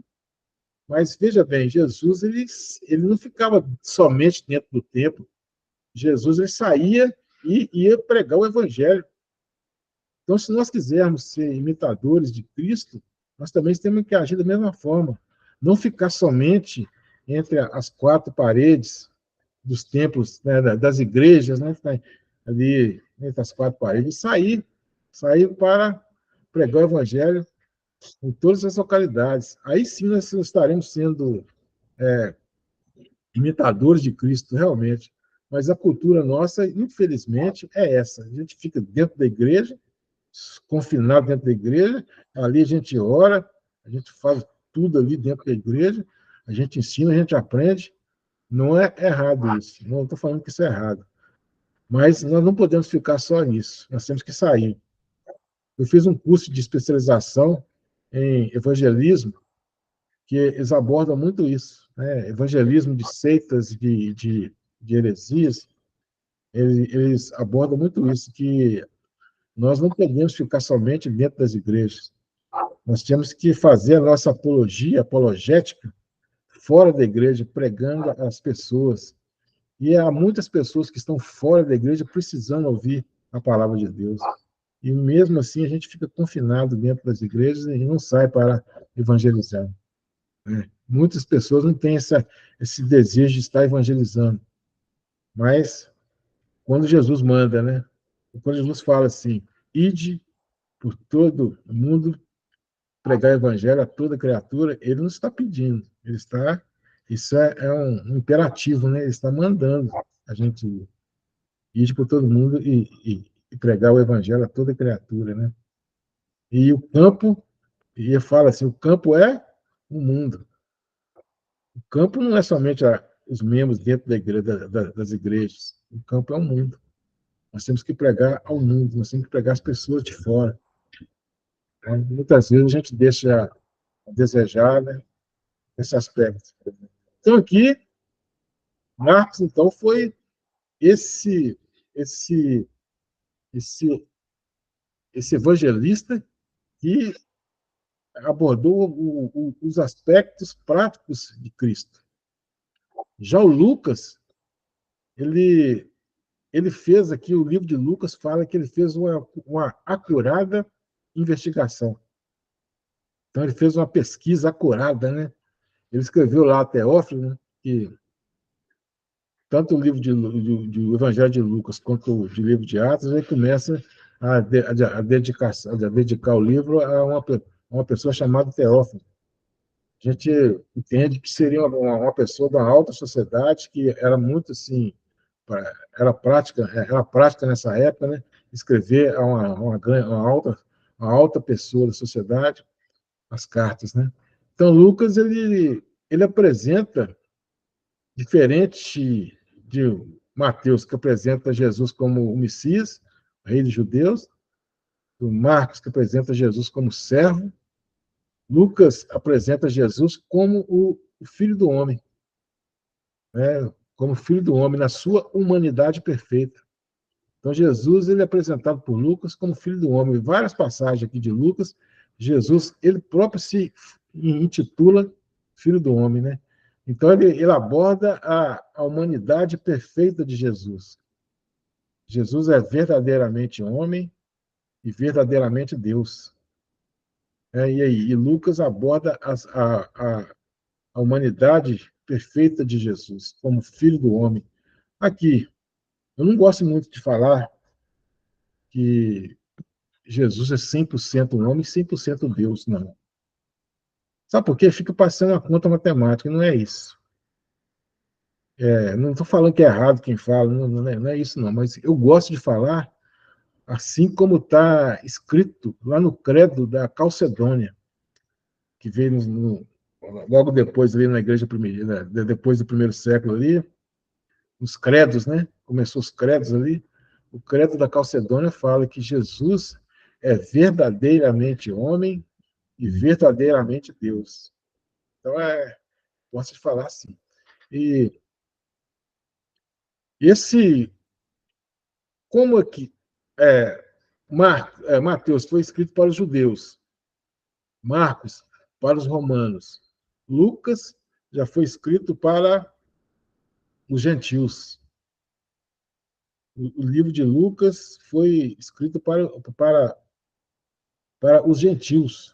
Mas veja bem, Jesus ele não ficava somente dentro do templo. Jesus ele saía e ia pregar o evangelho. Então, se nós quisermos ser imitadores de Cristo, nós também temos que agir da mesma forma. Não ficar somente entre as quatro paredes dos templos, né, das igrejas, né, ali entre as quatro paredes, sair para pregar o evangelho em todas as localidades. Aí sim nós estaremos sendo imitadores de Cristo, realmente. Mas a cultura nossa, infelizmente, é essa. A gente fica dentro da igreja, confinado dentro da igreja, ali a gente ora, a gente faz tudo ali dentro da igreja, a gente ensina, a gente aprende. Não é errado isso, não estou falando que isso é errado. Mas nós não podemos ficar só nisso, nós temos que sair. Eu fiz um curso de especialização em evangelismo, que eles abordam muito isso, né? Evangelismo de seitas, de heresias, eles abordam muito isso, que nós não podemos ficar somente dentro das igrejas. Nós temos que fazer a nossa apologética, fora da igreja, pregando às pessoas. E há muitas pessoas que estão fora da igreja precisando ouvir a palavra de Deus. E mesmo assim a gente fica confinado dentro das igrejas e não sai para evangelizar. Muitas pessoas não têm esse desejo de estar evangelizando. Mas quando Jesus manda, né? Quando Jesus fala assim, ide por todo o mundo, pregar o evangelho a toda criatura, ele não está pedindo, isso é um imperativo, né? Ele está mandando a gente ir por todo mundo e pregar o evangelho a toda criatura, né? E o campo, e ele fala assim, o campo é o mundo. campo não é somente os membros dentro da igreja, das igrejas. O campo é o mundo. Nós temos que pregar ao mundo, nós temos que pregar as pessoas de fora. Muitas vezes a gente deixa a desejar, né, esse aspecto. Então, aqui, Marcos, então, foi esse, esse, esse, esse evangelista que abordou os aspectos práticos de Cristo. Já o Lucas, ele fez aqui, o livro de Lucas fala que ele fez uma acurada investigação. Então, ele fez uma pesquisa acurada, né? Ele escreveu lá a Teófilo, né, que tanto o livro do Evangelho de Lucas quanto o livro de Atos, ele começa a dedicar o livro a uma pessoa chamada Teófilo. A gente entende que seria uma pessoa da alta sociedade, que era muito assim, era prática nessa época, né? Escrever a uma alta pessoa da sociedade as cartas, né? Então, Lucas, ele apresenta, diferente de Mateus, que apresenta Jesus como o Messias, o rei dos judeus, do Marcos, que apresenta Jesus como servo, Lucas apresenta Jesus como o Filho do Homem, né? Como Filho do Homem, na sua humanidade perfeita. Então, Jesus ele é apresentado por Lucas como Filho do Homem. Em várias passagens aqui de Lucas, Jesus, ele próprio se intitula Filho do Homem, né? Então, ele aborda a humanidade perfeita de Jesus. Jesus é verdadeiramente homem e verdadeiramente Deus. E Lucas aborda a humanidade perfeita de Jesus, como Filho do Homem. Aqui, eu não gosto muito de falar que Jesus é 100% homem e 100% Deus, não. Sabe por quê? Fica passando a conta matemática, não é isso. Não estou falando que é errado quem fala, não é isso, não. Mas eu gosto de falar assim como está escrito lá no credo da Calcedônia, que veio logo depois, ali na igreja primeira, depois do primeiro século ali, os credos, né? Começou os credos ali. O credo da Calcedônia fala que Jesus é verdadeiramente homem e verdadeiramente Deus. Então, gosto de falar assim. E como aqui, Mateus foi escrito para os judeus, Marcos para os romanos, Lucas já foi escrito para os gentios. O livro de Lucas foi escrito para os gentios.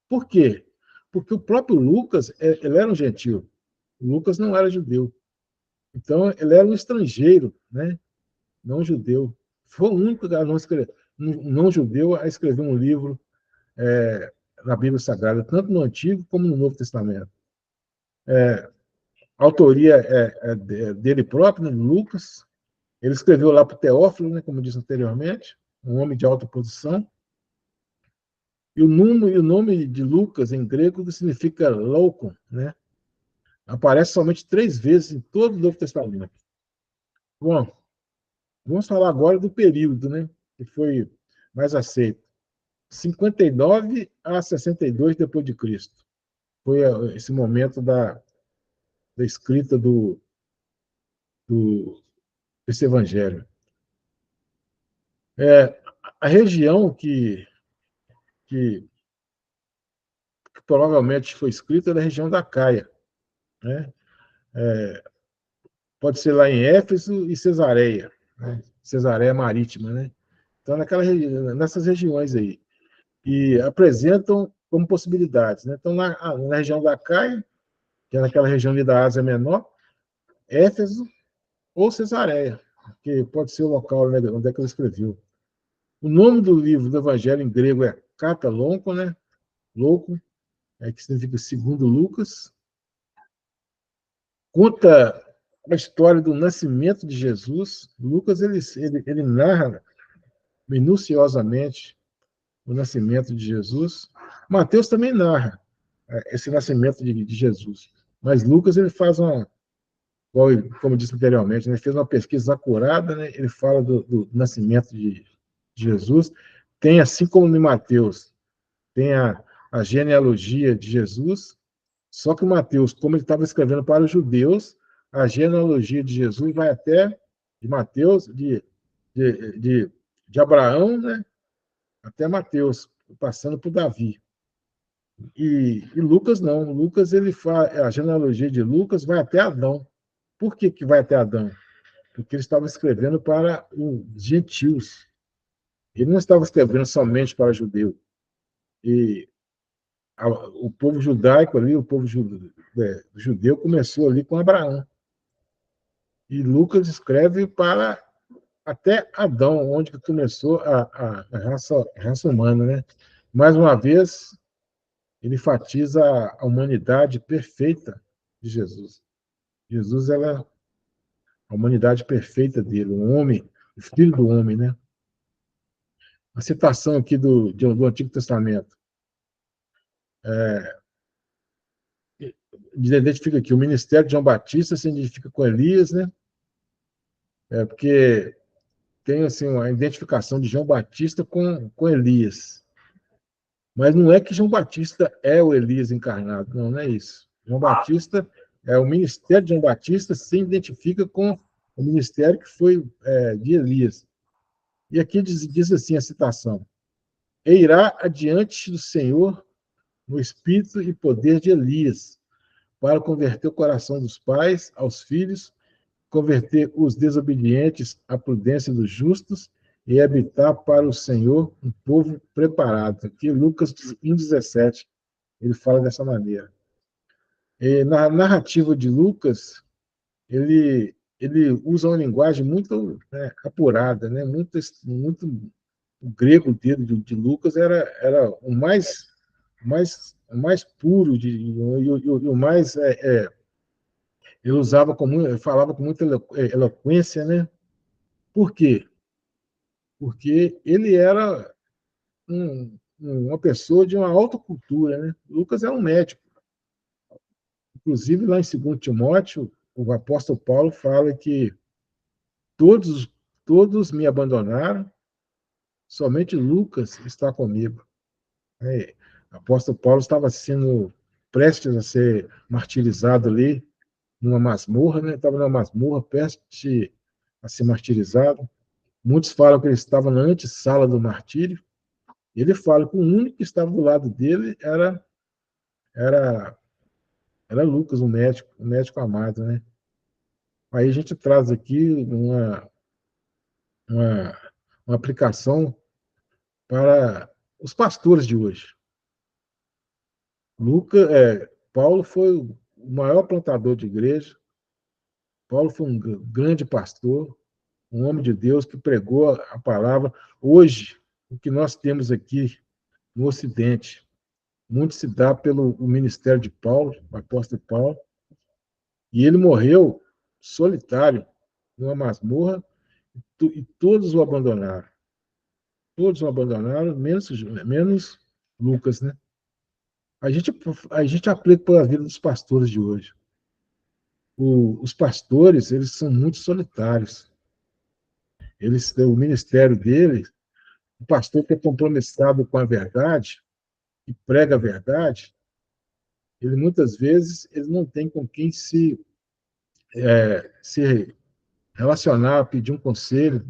Por quê? Porque o próprio Lucas, ele era um gentio. Lucas não era judeu. Então, ele era um estrangeiro, né? Não judeu. Foi o único não judeu a escrever um livro na Bíblia Sagrada, tanto no Antigo como no Novo Testamento. A autoria dele próprio, né, Lucas. Ele escreveu lá para o Teófilo, né, como disse anteriormente, um homem de alta posição. E o nome de Lucas, em grego, significa louco, né? Aparece somente 3 vezes em todo o Novo Testamento. Bom, vamos falar agora do período, né, que foi mais aceito. 59 a 62 depois de Cristo. Foi esse momento da escrita desse evangelho. A região que provavelmente foi escrita é a região da Caia, né? Pode ser lá em Éfeso e Cesareia, né? Cesareia Marítima, né? Então, nessas regiões aí. E apresentam como possibilidades, né? Então, na região da Caia, que é naquela região ali da Ásia Menor, Éfeso ou Cesareia, que pode ser o local, né, onde é que ele escreveu. O nome do livro do Evangelho em grego é Katalonko, né? Louco, que significa segundo Lucas. Conta a história do nascimento de Jesus. Lucas ele narra minuciosamente o nascimento de Jesus. Mateus também narra esse nascimento de Jesus. Mas Lucas, ele faz uma, como disse anteriormente, né, ele fez uma pesquisa acurada, né, ele fala do nascimento de Jesus, tem, assim como em Mateus, tem a genealogia de Jesus, só que o Mateus, como ele estava escrevendo para os judeus, a genealogia de Jesus vai até, de Mateus, de, de, de Abraão, né, até Mateus, passando por Davi. E Lucas não. Lucas, ele faz, a genealogia de Lucas vai até Adão. Por que vai até Adão? Porque ele estava escrevendo para os gentios. Ele não estava escrevendo somente para judeu. E o povo judaico ali, o povo judeu começou ali com Abraão. E Lucas escreve para até Adão, onde começou a raça humana, né? Mais uma vez, ele enfatiza a humanidade perfeita de Jesus. Jesus era a humanidade perfeita dele, um homem, o filho do homem, né? A citação aqui do Antigo Testamento identifica aqui o ministério de João Batista se identifica com Elias, né? Porque tem assim uma identificação de João Batista com Elias. Mas não é que João Batista é o Elias encarnado, não é isso. João Batista, o ministério de João Batista se identifica com o ministério que foi de Elias. E aqui diz assim a citação: e irá adiante do Senhor no espírito e poder de Elias, para converter o coração dos pais aos filhos, converter os desobedientes à prudência dos justos e habitar para o Senhor um povo preparado. Aqui, Lucas 1,17, ele fala dessa maneira. E na narrativa de Lucas, ele usa uma linguagem muito apurada, né? Muito, o grego dele, de Lucas, era o mais puro, e o mais ele falava com muita eloquência, né? Por quê? Porque ele era uma pessoa de uma alta cultura, né? Lucas era um médico. Inclusive, lá em 2 Timóteo, o apóstolo Paulo fala que todos, todos me abandonaram, somente Lucas está comigo. O apóstolo Paulo estava sendo prestes a ser martirizado ali, numa masmorra, né? Estava numa masmorra, prestes a ser martirizado. Muitos falam que ele estava na antessala do martírio. Ele fala que o único que estava do lado dele era, era Lucas, o médico amado, né? Aí a gente traz aqui uma, uma aplicação para os pastores de hoje. Paulo foi o maior plantador de igreja. Paulo foi um grande pastor, um homem de Deus que pregou a palavra. Hoje, o que nós temos aqui no Ocidente, muito se dá pelo ministério de Paulo, o apóstolo Paulo, e ele morreu solitário, numa masmorra, e todos o abandonaram. Todos o abandonaram, menos Lucas, né? A gente aplica para a vida dos pastores de hoje. Os pastores, eles são muito solitários. O ministério deles, o pastor que é compromissado com a verdade, e prega a verdade, ele muitas vezes ele não tem com quem se relacionar, pedir um conselho.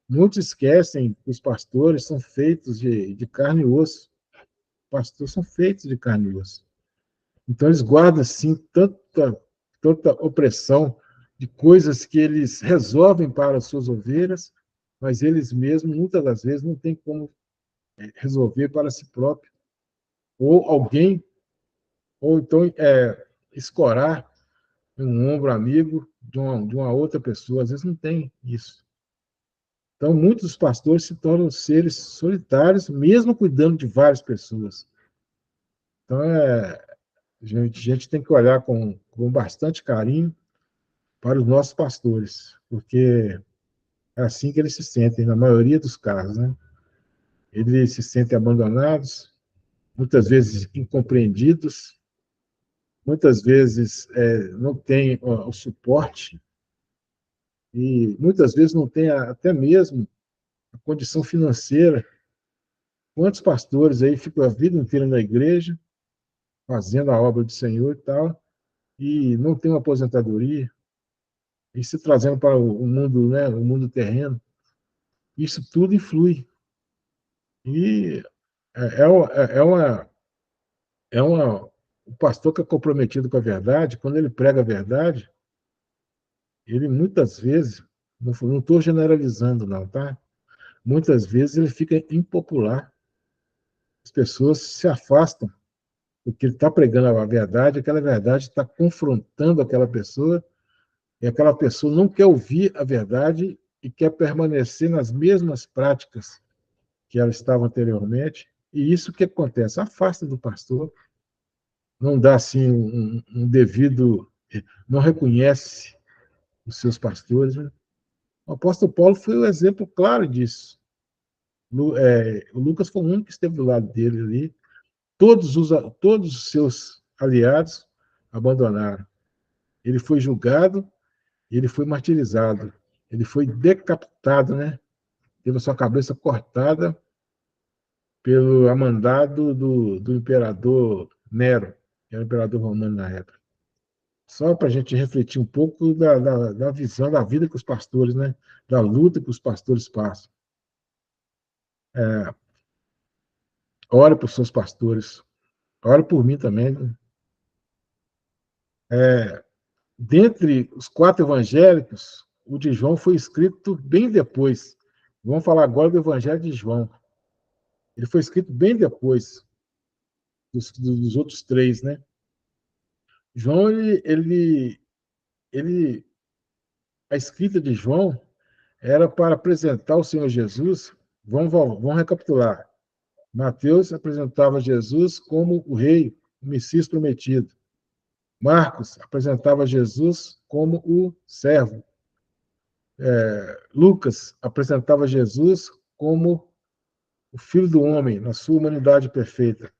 Muitos esquecem que os pastores são feitos de carne e osso. Pastores são feitos de carne e osso. Então, eles guardam, assim, tanta opressão de coisas que eles resolvem para as suas ovelhas, mas eles mesmos, muitas das vezes, não têm como resolver para si próprio. Ou alguém, ou então escorar um ombro amigo de uma outra pessoa. Às vezes não tem isso. Então, muitos pastores se tornam seres solitários, mesmo cuidando de várias pessoas. Então, a gente tem que olhar com bastante carinho para os nossos pastores, porque é assim que eles se sentem, na maioria dos casos, né? Eles se sentem abandonados, muitas vezes incompreendidos, muitas vezes não tem o suporte e muitas vezes não tem até mesmo a condição financeira. Quantos pastores aí ficam a vida inteira na igreja, fazendo a obra do Senhor e tal, e não tem uma aposentadoria, e se trazendo para o mundo, né, o mundo terreno. Isso tudo influi. E é, é uma, é uma, é uma, o pastor que é comprometido com a verdade, quando ele prega a verdade, ele muitas vezes, não estou generalizando não, tá? Muitas vezes ele fica impopular. As pessoas se afastam, porque ele está pregando a verdade, aquela verdade está confrontando aquela pessoa, e aquela pessoa não quer ouvir a verdade e quer permanecer nas mesmas práticas que ela estava anteriormente. E isso que acontece, afasta do pastor, não dá assim devido, não reconhece os seus pastores. Né? O apóstolo Paulo foi o exemplo claro disso. O Lucas foi o único que esteve do lado dele ali. Todos os seus aliados abandonaram. Ele foi julgado, ele foi martirizado, ele foi decapitado, né? Teve a sua cabeça cortada pelo mandado do imperador Nero, que era o imperador romano na época. Só para a gente refletir um pouco da visão da vida que os pastores, né? Da luta que os pastores passam. Ore por seus pastores, ore por mim também. Né? Dentre os 4 evangélicos, o de João foi escrito bem depois. Vamos falar agora do Evangelho de João. Ele foi escrito bem depois dos outros 3, né? João, ele, a escrita de João era para apresentar o Senhor Jesus. Vamos recapitular. Mateus apresentava Jesus como o rei, o Messias prometido. Marcos apresentava Jesus como o servo. Lucas apresentava Jesus como o Filho do Homem, na sua humanidade perfeita.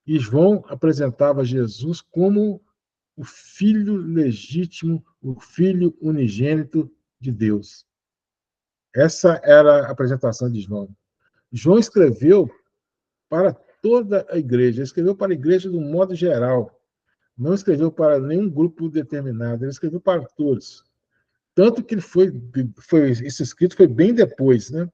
E João apresentava Jesus como o Filho legítimo, o Filho unigênito de Deus. Essa era a apresentação de João. João escreveu para toda a igreja, ele escreveu para a igreja de um modo geral, não escreveu para nenhum grupo determinado, ele escreveu para todos. Tanto que esse escrito foi bem depois, né?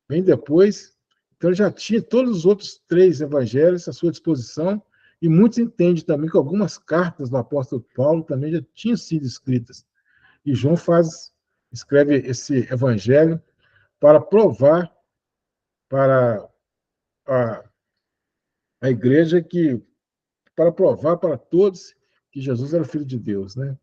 Bem depois. Então, ele já tinha todos os outros 3 evangelhos à sua disposição, e muitos entendem também que algumas cartas do apóstolo Paulo também já tinham sido escritas. E João escreve esse evangelho para provar para a, a igreja para provar para todos que Jesus era o Filho de Deus. Né?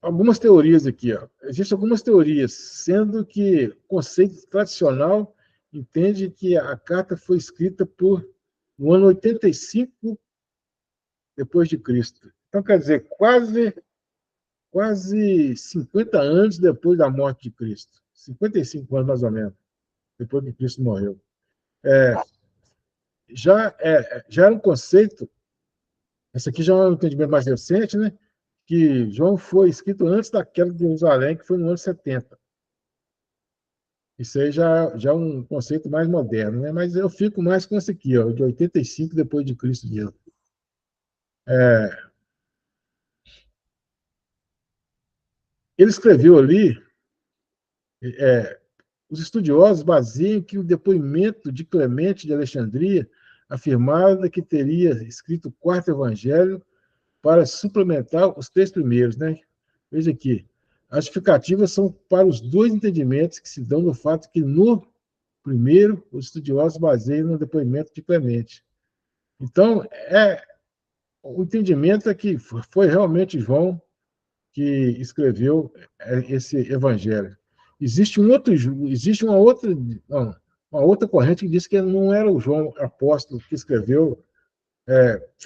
Algumas teorias aqui. Ó. Existem algumas teorias, sendo que o conceito tradicional entende que a carta foi escrita no ano 85 depois de Cristo. Então, quer dizer, quase 50 anos depois da morte de Cristo. 55 anos, mais ou menos, depois que Cristo morreu. Já era um conceito, esse aqui já é um entendimento mais recente, né? Que João foi escrito antes da queda de Jerusalém, que foi no ano 70. Isso aí já é um conceito mais moderno, né? Mas eu fico mais com esse aqui, ó, de 85 depois de Cristo mesmo. Ele escreveu ali, os estudiosos baseiam que o depoimento de Clemente de Alexandria afirmava que teria escrito o 4º evangelho para suplementar os 3 primeiros, né? Veja aqui, as justificativas são para os 2 entendimentos que se dão no fato que no primeiro os estudiosos baseiam no depoimento de Clemente. Então, o entendimento é que foi realmente João que escreveu esse evangelho. Existe uma outra corrente que diz que não era o João apóstolo que escreveu,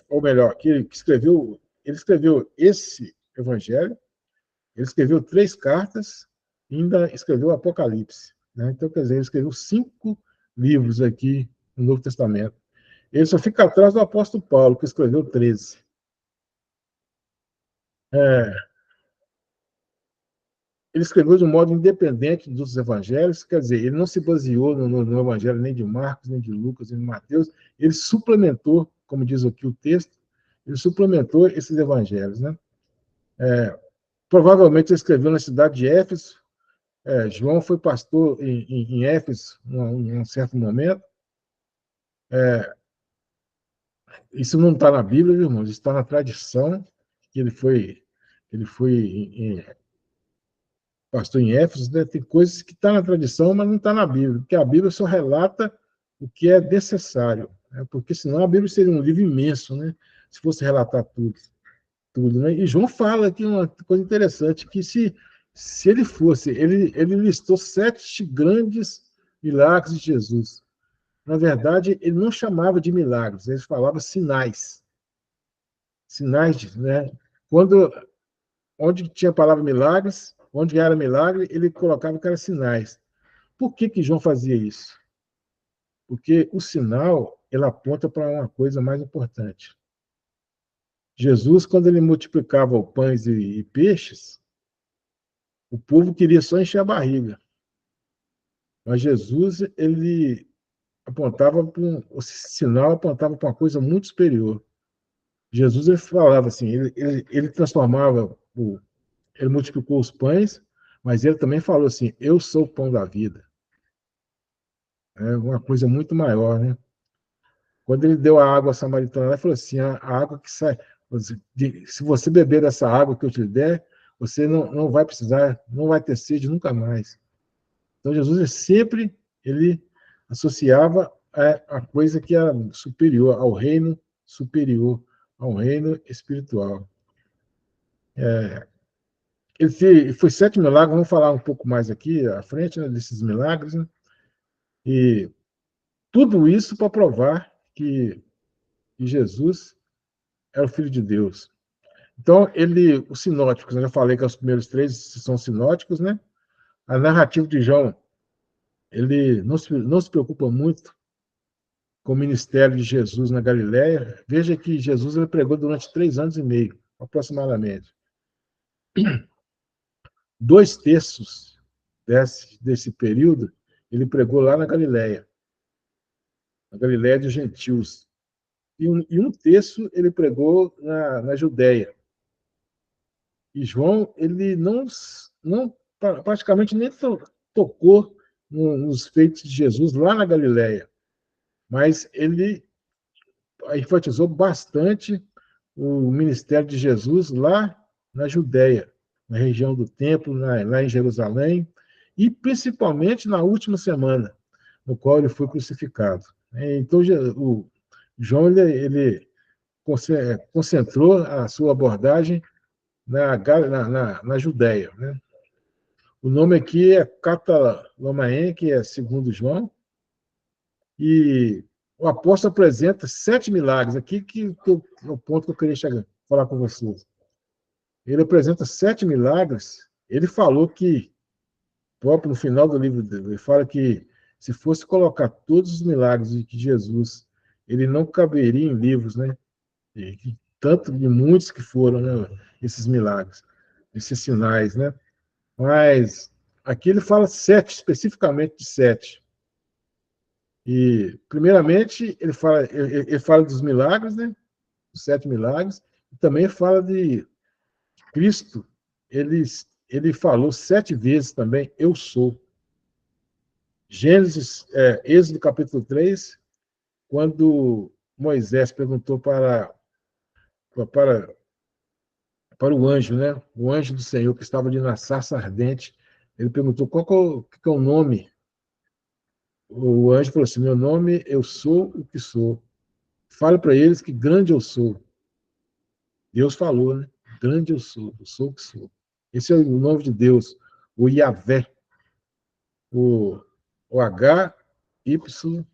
ou melhor, que escreveu, ele escreveu esse evangelho, ele escreveu 3 cartas e ainda escreveu o Apocalipse. Né? Então, quer dizer, ele escreveu 5 livros aqui no Novo Testamento. Ele só fica atrás do apóstolo Paulo, que escreveu 13. Ele escreveu de um modo independente dos evangelhos, quer dizer, ele não se baseou no evangelho nem de Marcos, nem de Lucas, nem de Mateus, ele suplementou, como diz aqui o texto, ele suplementou esses evangelhos, né? Provavelmente ele escreveu na cidade de Éfeso. João foi pastor em Éfeso em um certo momento. Isso não está na Bíblia, viu, irmãos? Isso está na tradição que ele foi pastor em Éfeso, né? Tem coisas que estão na tradição, mas não está na Bíblia, porque a Bíblia só relata o que é necessário, né? Porque senão a Bíblia seria um livro imenso, né? Se fosse relatar tudo, né? E João fala aqui uma coisa interessante, que se ele fosse, ele listou 7 grandes milagres de Jesus. Na verdade, ele não chamava de milagres, ele falava sinais. Sinais, né? Onde tinha a palavra milagres, onde era milagre, ele colocava que eram sinais. Por que João fazia isso? Porque o sinal, ele aponta para uma coisa mais importante. Jesus, quando ele multiplicava pães e peixes, o povo queria só encher a barriga. Mas Jesus, ele apontava para o sinal apontava para uma coisa muito superior. Jesus, ele falava assim, ele transformava, ele multiplicou os pães, mas ele também falou assim, eu sou o pão da vida. É uma coisa muito maior, né? Quando ele deu a água samaritana, ele falou assim, a água que sai, se você beber dessa água que eu te der, você não vai precisar, não vai ter sede nunca mais. Então, Jesus ele associava a coisa que era superior, ao reino superior, ao reino espiritual. Ele foi 7 milagres, vamos falar um pouco mais aqui à frente, né, desses milagres, né? E tudo isso para provar que Jesus era o Filho de Deus. Então, os sinóticos, eu já falei que os primeiros 3 são sinóticos, né? A narrativa de João, ele não se preocupa muito com o ministério de Jesus na Galiléia. Veja que Jesus ele pregou durante 3 anos e meio, aproximadamente. 2 terços desse período, ele pregou lá na Galiléia dos gentios. E um terço ele pregou na Judéia. E João, ele não praticamente nem tocou nos feitos de Jesus lá na Galiléia, mas ele enfatizou bastante o ministério de Jesus lá na Judéia, na região do templo, lá em Jerusalém, e principalmente na última semana, no qual ele foi crucificado. Então, o João ele concentrou a sua abordagem na Judéia. Né? O nome aqui é Catalamaém, que é segundo João, e o apóstolo apresenta 7 milagres, aqui que é o ponto que eu queria falar com vocês. Ele apresenta 7 milagres, ele falou que, próprio no final do livro dele, ele fala que se fosse colocar todos os milagres de Jesus, ele não caberia em livros, né? E tanto de muitos que foram, né, esses milagres, esses sinais, né? Mas aqui ele fala 7, especificamente de 7. E, primeiramente, ele fala dos milagres, né? Os 7 milagres, e também fala de Cristo. Ele falou 7 vezes também, eu sou. Êxodo capítulo 3, quando Moisés perguntou para, para o anjo, né? O anjo do Senhor que estava ali na sarça ardente, ele perguntou qual que é o nome. O anjo falou assim: meu nome, eu sou o que sou. Fale para eles que grande eu sou. Deus falou, né? Grande eu sou o que sou. Esse é o nome de Deus, o Yahvé, o H, Y,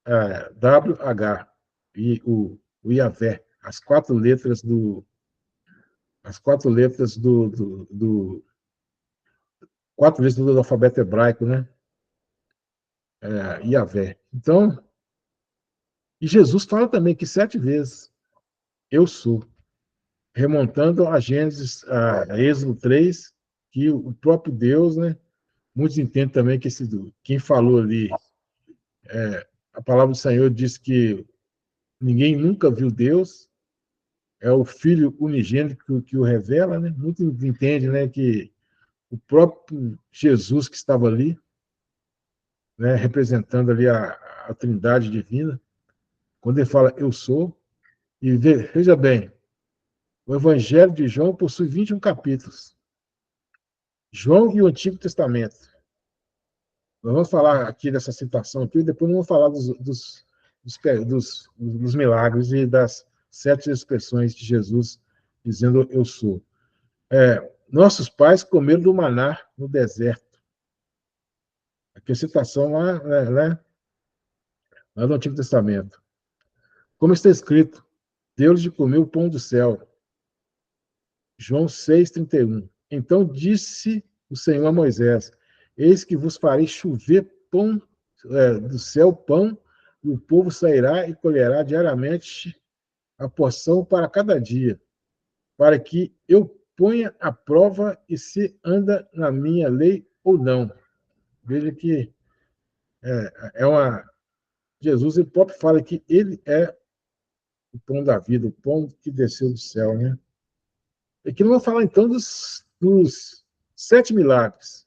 WH, e o Yahvé, as 4 letras do alfabeto hebraico, né? Yahvé. Então, E Jesus fala também que 7 vezes, eu sou. Remontando a Gênesis, a Êxodo 3, que o próprio Deus, né? Muitos entendem também que quem falou ali, a palavra do Senhor diz que ninguém nunca viu Deus, é o Filho unigênito que o revela, né? Muitos entendem, né, que o próprio Jesus que estava ali, né, representando ali a Trindade divina, quando ele fala eu sou, e veja bem, o Evangelho de João possui 21 capítulos. João e o Antigo Testamento. Nós vamos falar aqui dessa citação aqui, e depois vamos falar dos milagres e das 7 expressões de Jesus dizendo eu sou. Nossos pais comeram do maná no deserto. Aqui a citação lá do Antigo Testamento. Como está escrito, Deus lhe comeu o pão do céu. João 6,31. Então disse o Senhor a Moisés, eis que vos farei chover pão do céu, pão, e o povo sairá e colherá diariamente a porção para cada dia, para que eu ponha à prova e se anda na minha lei ou não. Veja que Jesus ele próprio fala que ele é o pão da vida, o pão que desceu do céu, né? E aqui nós vamos falar então dos 7 milagres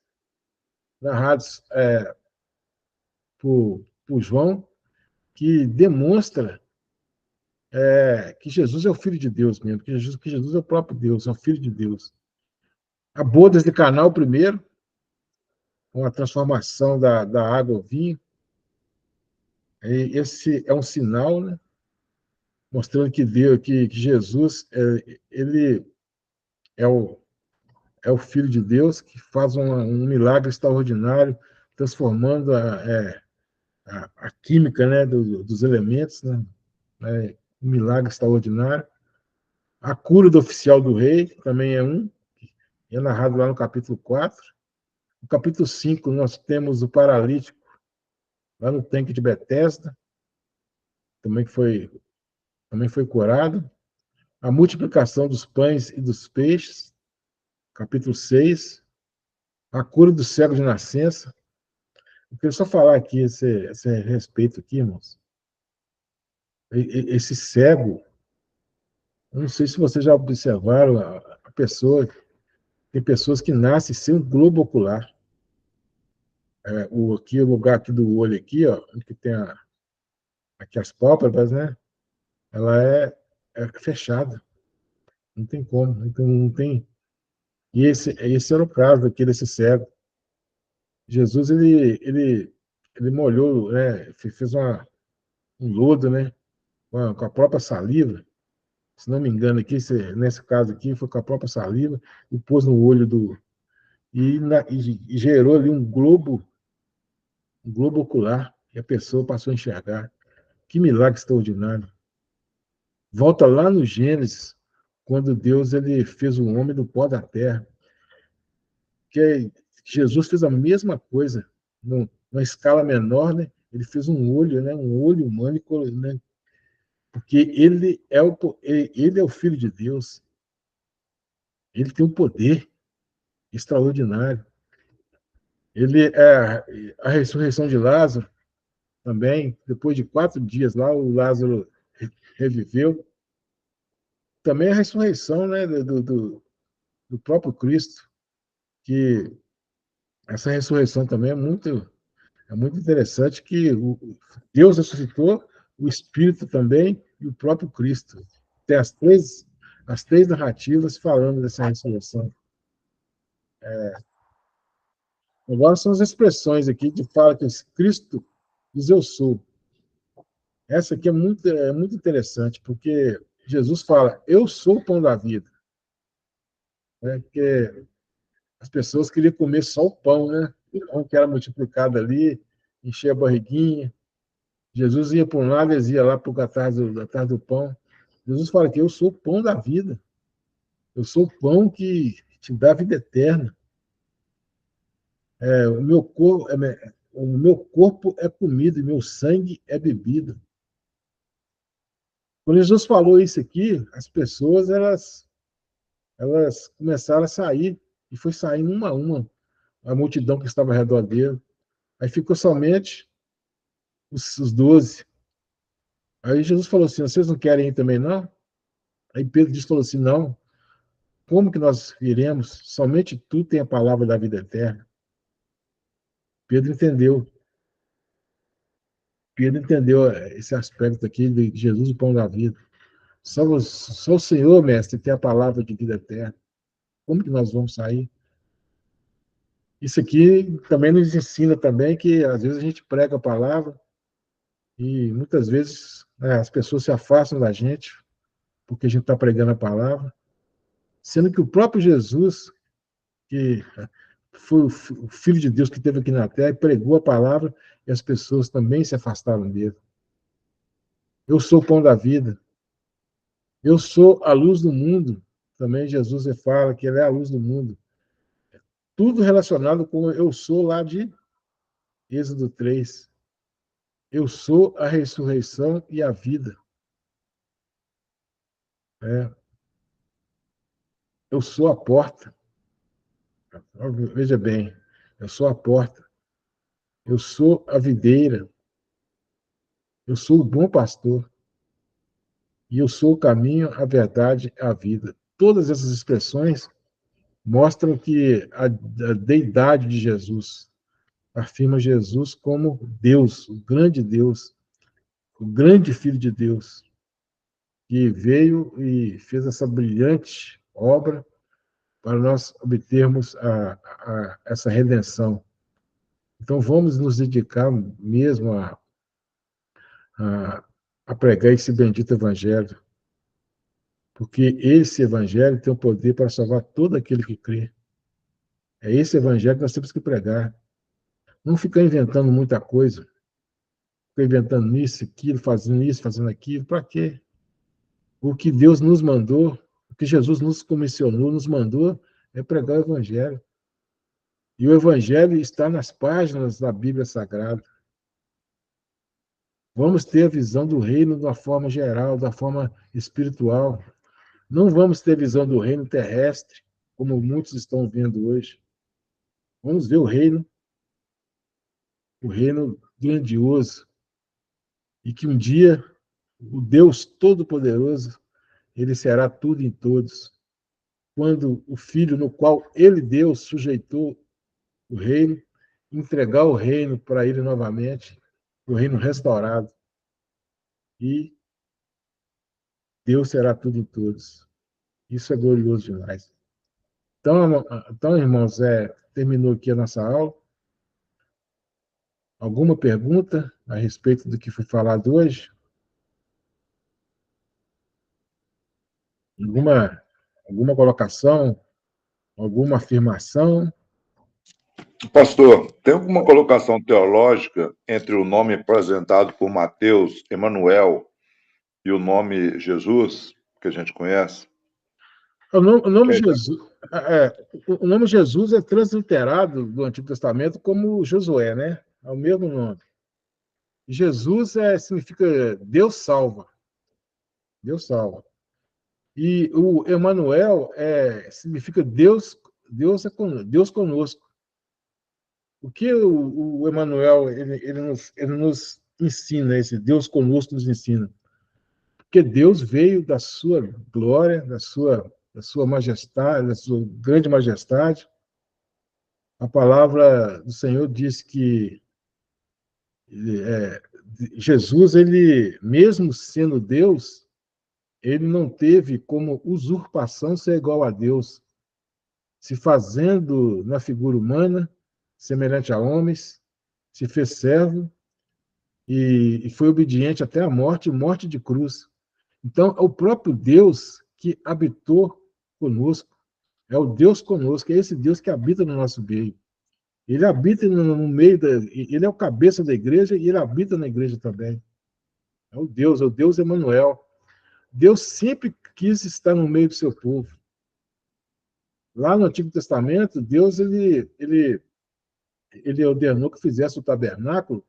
narrados por João, que demonstra que Jesus é o Filho de Deus mesmo, que Jesus é o próprio Deus, é o Filho de Deus. A bodas de Caná, o primeiro, com a transformação da água ao vinho. Esse é um sinal, né, mostrando que Jesus ele é o Filho de Deus, que faz um milagre extraordinário, transformando a química, né, dos elementos, né, um milagre extraordinário. A cura do oficial do rei também é narrado lá no capítulo 4. No capítulo 5, nós temos o paralítico lá no tanque de Betesda, também foi curado. A multiplicação dos pães e dos peixes, capítulo 6. A cura do cego de nascença. Eu queria só falar aqui esse respeito aqui, irmãos. Esse cego, eu não sei se vocês já observaram a pessoa, tem pessoas que nascem sem um globo ocular. O lugar aqui do olho aqui, ó, que tem aqui as pálpebras, né? Ela é fechada. Não tem como. Então, não tem. E esse era o caso aqui desse cego. Jesus, ele molhou, né? Fez um lodo, né? Com a própria saliva. Se não me engano, aqui, nesse caso aqui, foi com a própria saliva e pôs no olho e gerou ali um globo ocular, e a pessoa passou a enxergar. Que milagre extraordinário. Volta lá no Gênesis, quando Deus ele fez o homem do pó da terra. Que Jesus fez a mesma coisa, numa escala menor, né? Ele fez um olho, né? Um olho humano, né? Porque ele é o Filho de Deus. Ele tem um poder extraordinário. Ele é a ressurreição de Lázaro também. Depois de 4 dias lá, o Lázaro reviveu. Também a ressurreição, né, do próprio Cristo, que essa ressurreição também é muito interessante, que Deus ressuscitou, o Espírito também e o próprio Cristo. Tem as três narrativas falando dessa ressurreição. Agora são as expressões aqui que fala que Cristo diz eu sou. Essa aqui é muito interessante, porque Jesus fala, eu sou o pão da vida. Né? Porque as pessoas queriam comer só o pão, né? O pão que era multiplicado ali, encher a barriguinha. Jesus ia para um lado, eles iam lá para atrás do pão. Jesus fala que eu sou o pão da vida. Eu sou o pão que te dá a vida eterna. O meu corpo é comida e meu sangue é bebida. Quando Jesus falou isso aqui, as pessoas elas começaram a sair, e foi saindo uma a uma, a multidão que estava ao redor dele. Aí ficou somente os 12. Aí Jesus falou assim: vocês não querem ir também, não? Aí Pedro falou assim: não, como que nós iremos? Somente tu tem a palavra da vida eterna. Pedro entendeu. Pedro entendeu esse aspecto aqui de Jesus, o pão da vida. Só o Senhor, mestre, tem a palavra de vida eterna. Como que nós vamos sair? Isso aqui também nos ensina também que às vezes a gente prega a palavra e muitas vezes, né, as pessoas se afastam da gente porque a gente está pregando a palavra, sendo que o próprio Jesus, que foi o Filho de Deus que esteve aqui na Terra e pregou a palavra, e as pessoas também se afastaram dele. Eu sou o pão da vida. Eu sou a luz do mundo. Também Jesus fala que ele é a luz do mundo. Tudo relacionado com eu sou lá de Êxodo 3. Eu sou a ressurreição e a vida. É, eu sou a porta. Veja bem, eu sou a porta. Eu sou a videira. Eu sou o bom pastor. E eu sou o caminho, a verdade, a vida. Todas essas expressões mostram que a deidade de Jesus afirma Jesus como Deus, o grande Filho de Deus, que veio e fez essa brilhante obra para nós obtermos essa redenção. Então, vamos nos dedicar mesmo a, a pregar esse bendito Evangelho, porque esse Evangelho tem o poder para salvar todo aquele que crê. É esse Evangelho que nós temos que pregar. Não ficar inventando muita coisa, ficar inventando isso, fazendo aquilo, para quê? O que Deus nos mandou, o que Jesus nos comissionou, nos mandou, é pregar o Evangelho. E o Evangelho está nas páginas da Bíblia Sagrada. Vamos ter a visão do reino de uma forma geral, da forma espiritual. Não vamos ter visão do reino terrestre, como muitos estão vendo hoje. Vamos ver o reino grandioso, e que um dia o Deus Todo-Poderoso, ele será tudo em todos. Quando o Filho, no qual ele, Deus, sujeitou o reino, entregar o reino para ele novamente, o reino restaurado. E Deus será tudo em todos. Isso é glorioso demais. Então irmãos, terminou aqui a nossa aula. Alguma pergunta a respeito do que foi falado hoje? Alguma colocação? Alguma afirmação? Pastor, tem alguma colocação teológica entre o nome apresentado por Mateus, Emanuel, e o nome Jesus, que a gente conhece? O nome Jesus, o nome Jesus é transliterado do Antigo Testamento como Josué, né? É o mesmo nome. Jesus significa Deus salva. Deus salva. E o Emanuel significa Deus conosco. O que o Emanuel ele nos ensina, esse Deus conosco nos ensina? Porque Deus veio da sua glória, da sua majestade, da sua grande majestade. A palavra do Senhor diz que é, Jesus, ele, mesmo sendo Deus, ele não teve como usurpação ser igual a Deus, se fazendo na figura humana, semelhante a homens, se fez servo e foi obediente até a morte, morte de cruz. Então, é o próprio Deus que habitou conosco, é o Deus conosco, é esse Deus que habita no nosso meio. Ele habita no meio ele é o cabeça da igreja e ele habita na igreja também. É o Deus Emanuel. Deus sempre quis estar no meio do seu povo. Lá no Antigo Testamento, Deus ele ordenou que fizesse o tabernáculo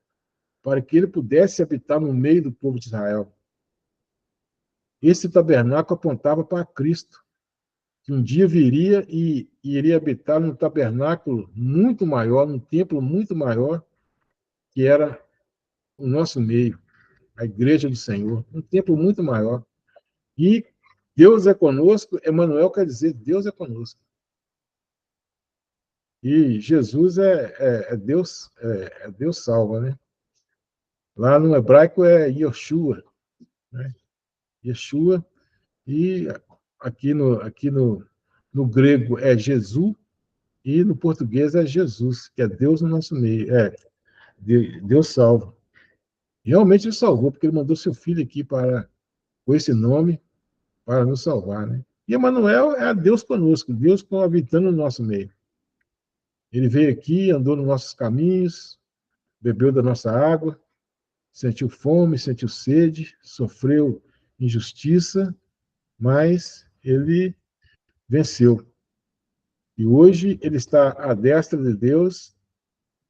para que ele pudesse habitar no meio do povo de Israel. esse tabernáculo apontava para Cristo, que um dia viria e iria habitar num tabernáculo muito maior, num templo muito maior, que era o nosso meio, a igreja do Senhor, um templo muito maior. E Deus é conosco, Emmanuel quer dizer Deus é conosco. E Jesus é Deus salva, né? Lá no hebraico é Yoshua, né? Yeshua, e no grego é Jesus, e no português é Jesus, que é Deus no nosso meio. Deus salva. Realmente ele salvou, porque ele mandou seu filho aqui com esse nome para nos salvar, né? E Emmanuel é Deus conosco, Deus habitando no nosso meio. Ele veio aqui, andou nos nossos caminhos, bebeu da nossa água, sentiu fome, sentiu sede, sofreu injustiça, mas ele venceu. E hoje ele está à destra de Deus,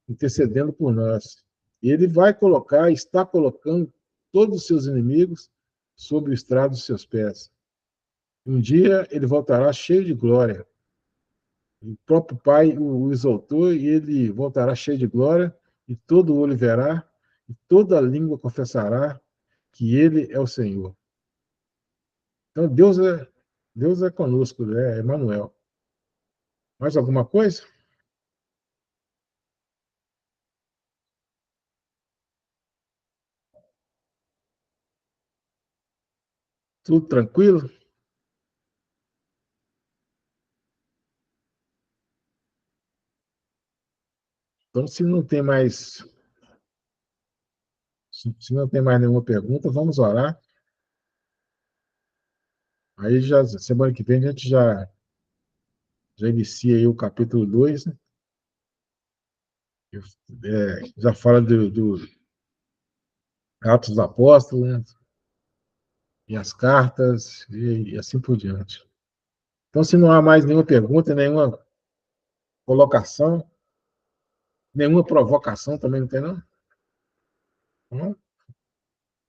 intercedendo por nós. E ele vai colocar, está colocando todos os seus inimigos sob o estrado dos seus pés. Um dia ele voltará cheio de glória. O próprio Pai o exaltou e ele voltará cheio de glória, e todo olho verá, e toda língua confessará que ele é o Senhor. Então Deus é conosco, é Emmanuel. Mais alguma coisa? Tudo tranquilo? Então, se não tem mais nenhuma pergunta, vamos orar. Aí já semana que vem a gente já inicia aí o capítulo 2, né? Já fala do Atos dos Apóstolos, né? E as cartas, e assim por diante. Então, se não há mais nenhuma pergunta, nenhuma colocação, nenhuma provocação também não tem, não?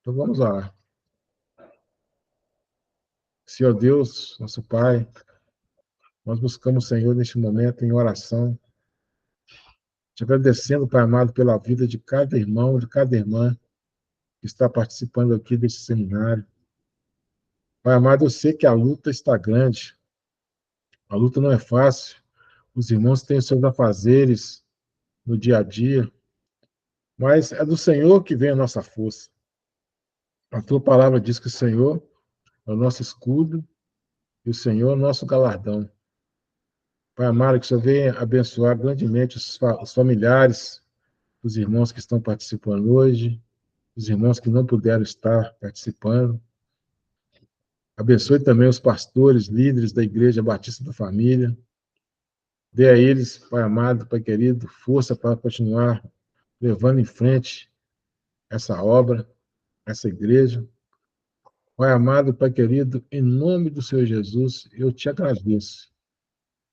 Então vamos lá. Senhor Deus, nosso Pai, nós buscamos o Senhor neste momento em oração, te agradecendo, Pai amado, pela vida de cada irmão, de cada irmã que está participando aqui desse seminário. Pai amado, eu sei que a luta está grande, a luta não é fácil, os irmãos têm os seus afazeres no dia a dia, mas é do Senhor que vem a nossa força. A tua palavra diz que o Senhor é o nosso escudo e o Senhor é o nosso galardão. Pai amado, que o Senhor venha abençoar grandemente os familiares, os irmãos que estão participando hoje, os irmãos que não puderam estar participando. Abençoe também os pastores, líderes da Igreja Batista da Família. Dê a eles, Pai amado, Pai querido, força para continuar levando em frente essa obra, essa igreja. Pai amado, Pai querido, em nome do Senhor Jesus, eu te agradeço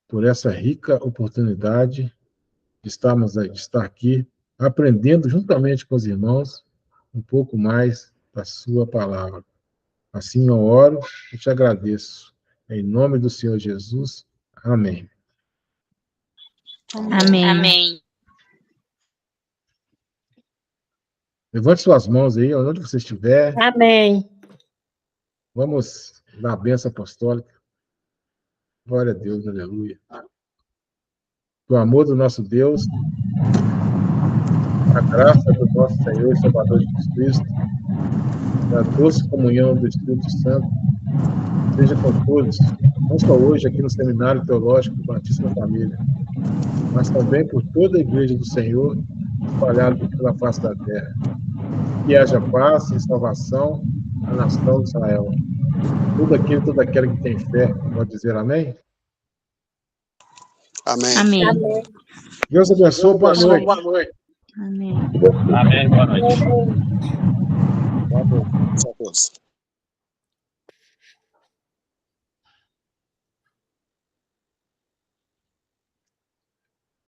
por essa rica oportunidade de estar aqui, aprendendo juntamente com os irmãos um pouco mais da sua palavra. Assim eu oro e te agradeço. Em nome do Senhor Jesus. Amém. Amém. Amém. Levante suas mãos aí, onde você estiver. Amém. Vamos dar a bênção apostólica. Glória a Deus, aleluia. O amor do nosso Deus, a graça do nosso Senhor e Salvador Jesus Cristo, a doce comunhão do Espírito Santo, seja com todos, não só hoje aqui no Seminário Teológico do Batista da Família, mas também por toda a Igreja do Senhor, espalhada pela face da terra. Que haja paz e salvação na nação de Israel. Toda aquela que tem fé, pode dizer amém? Amém. Amém. Deus abençoe, boa noite. Boa noite. Amém. Amém, boa noite. Boa noite.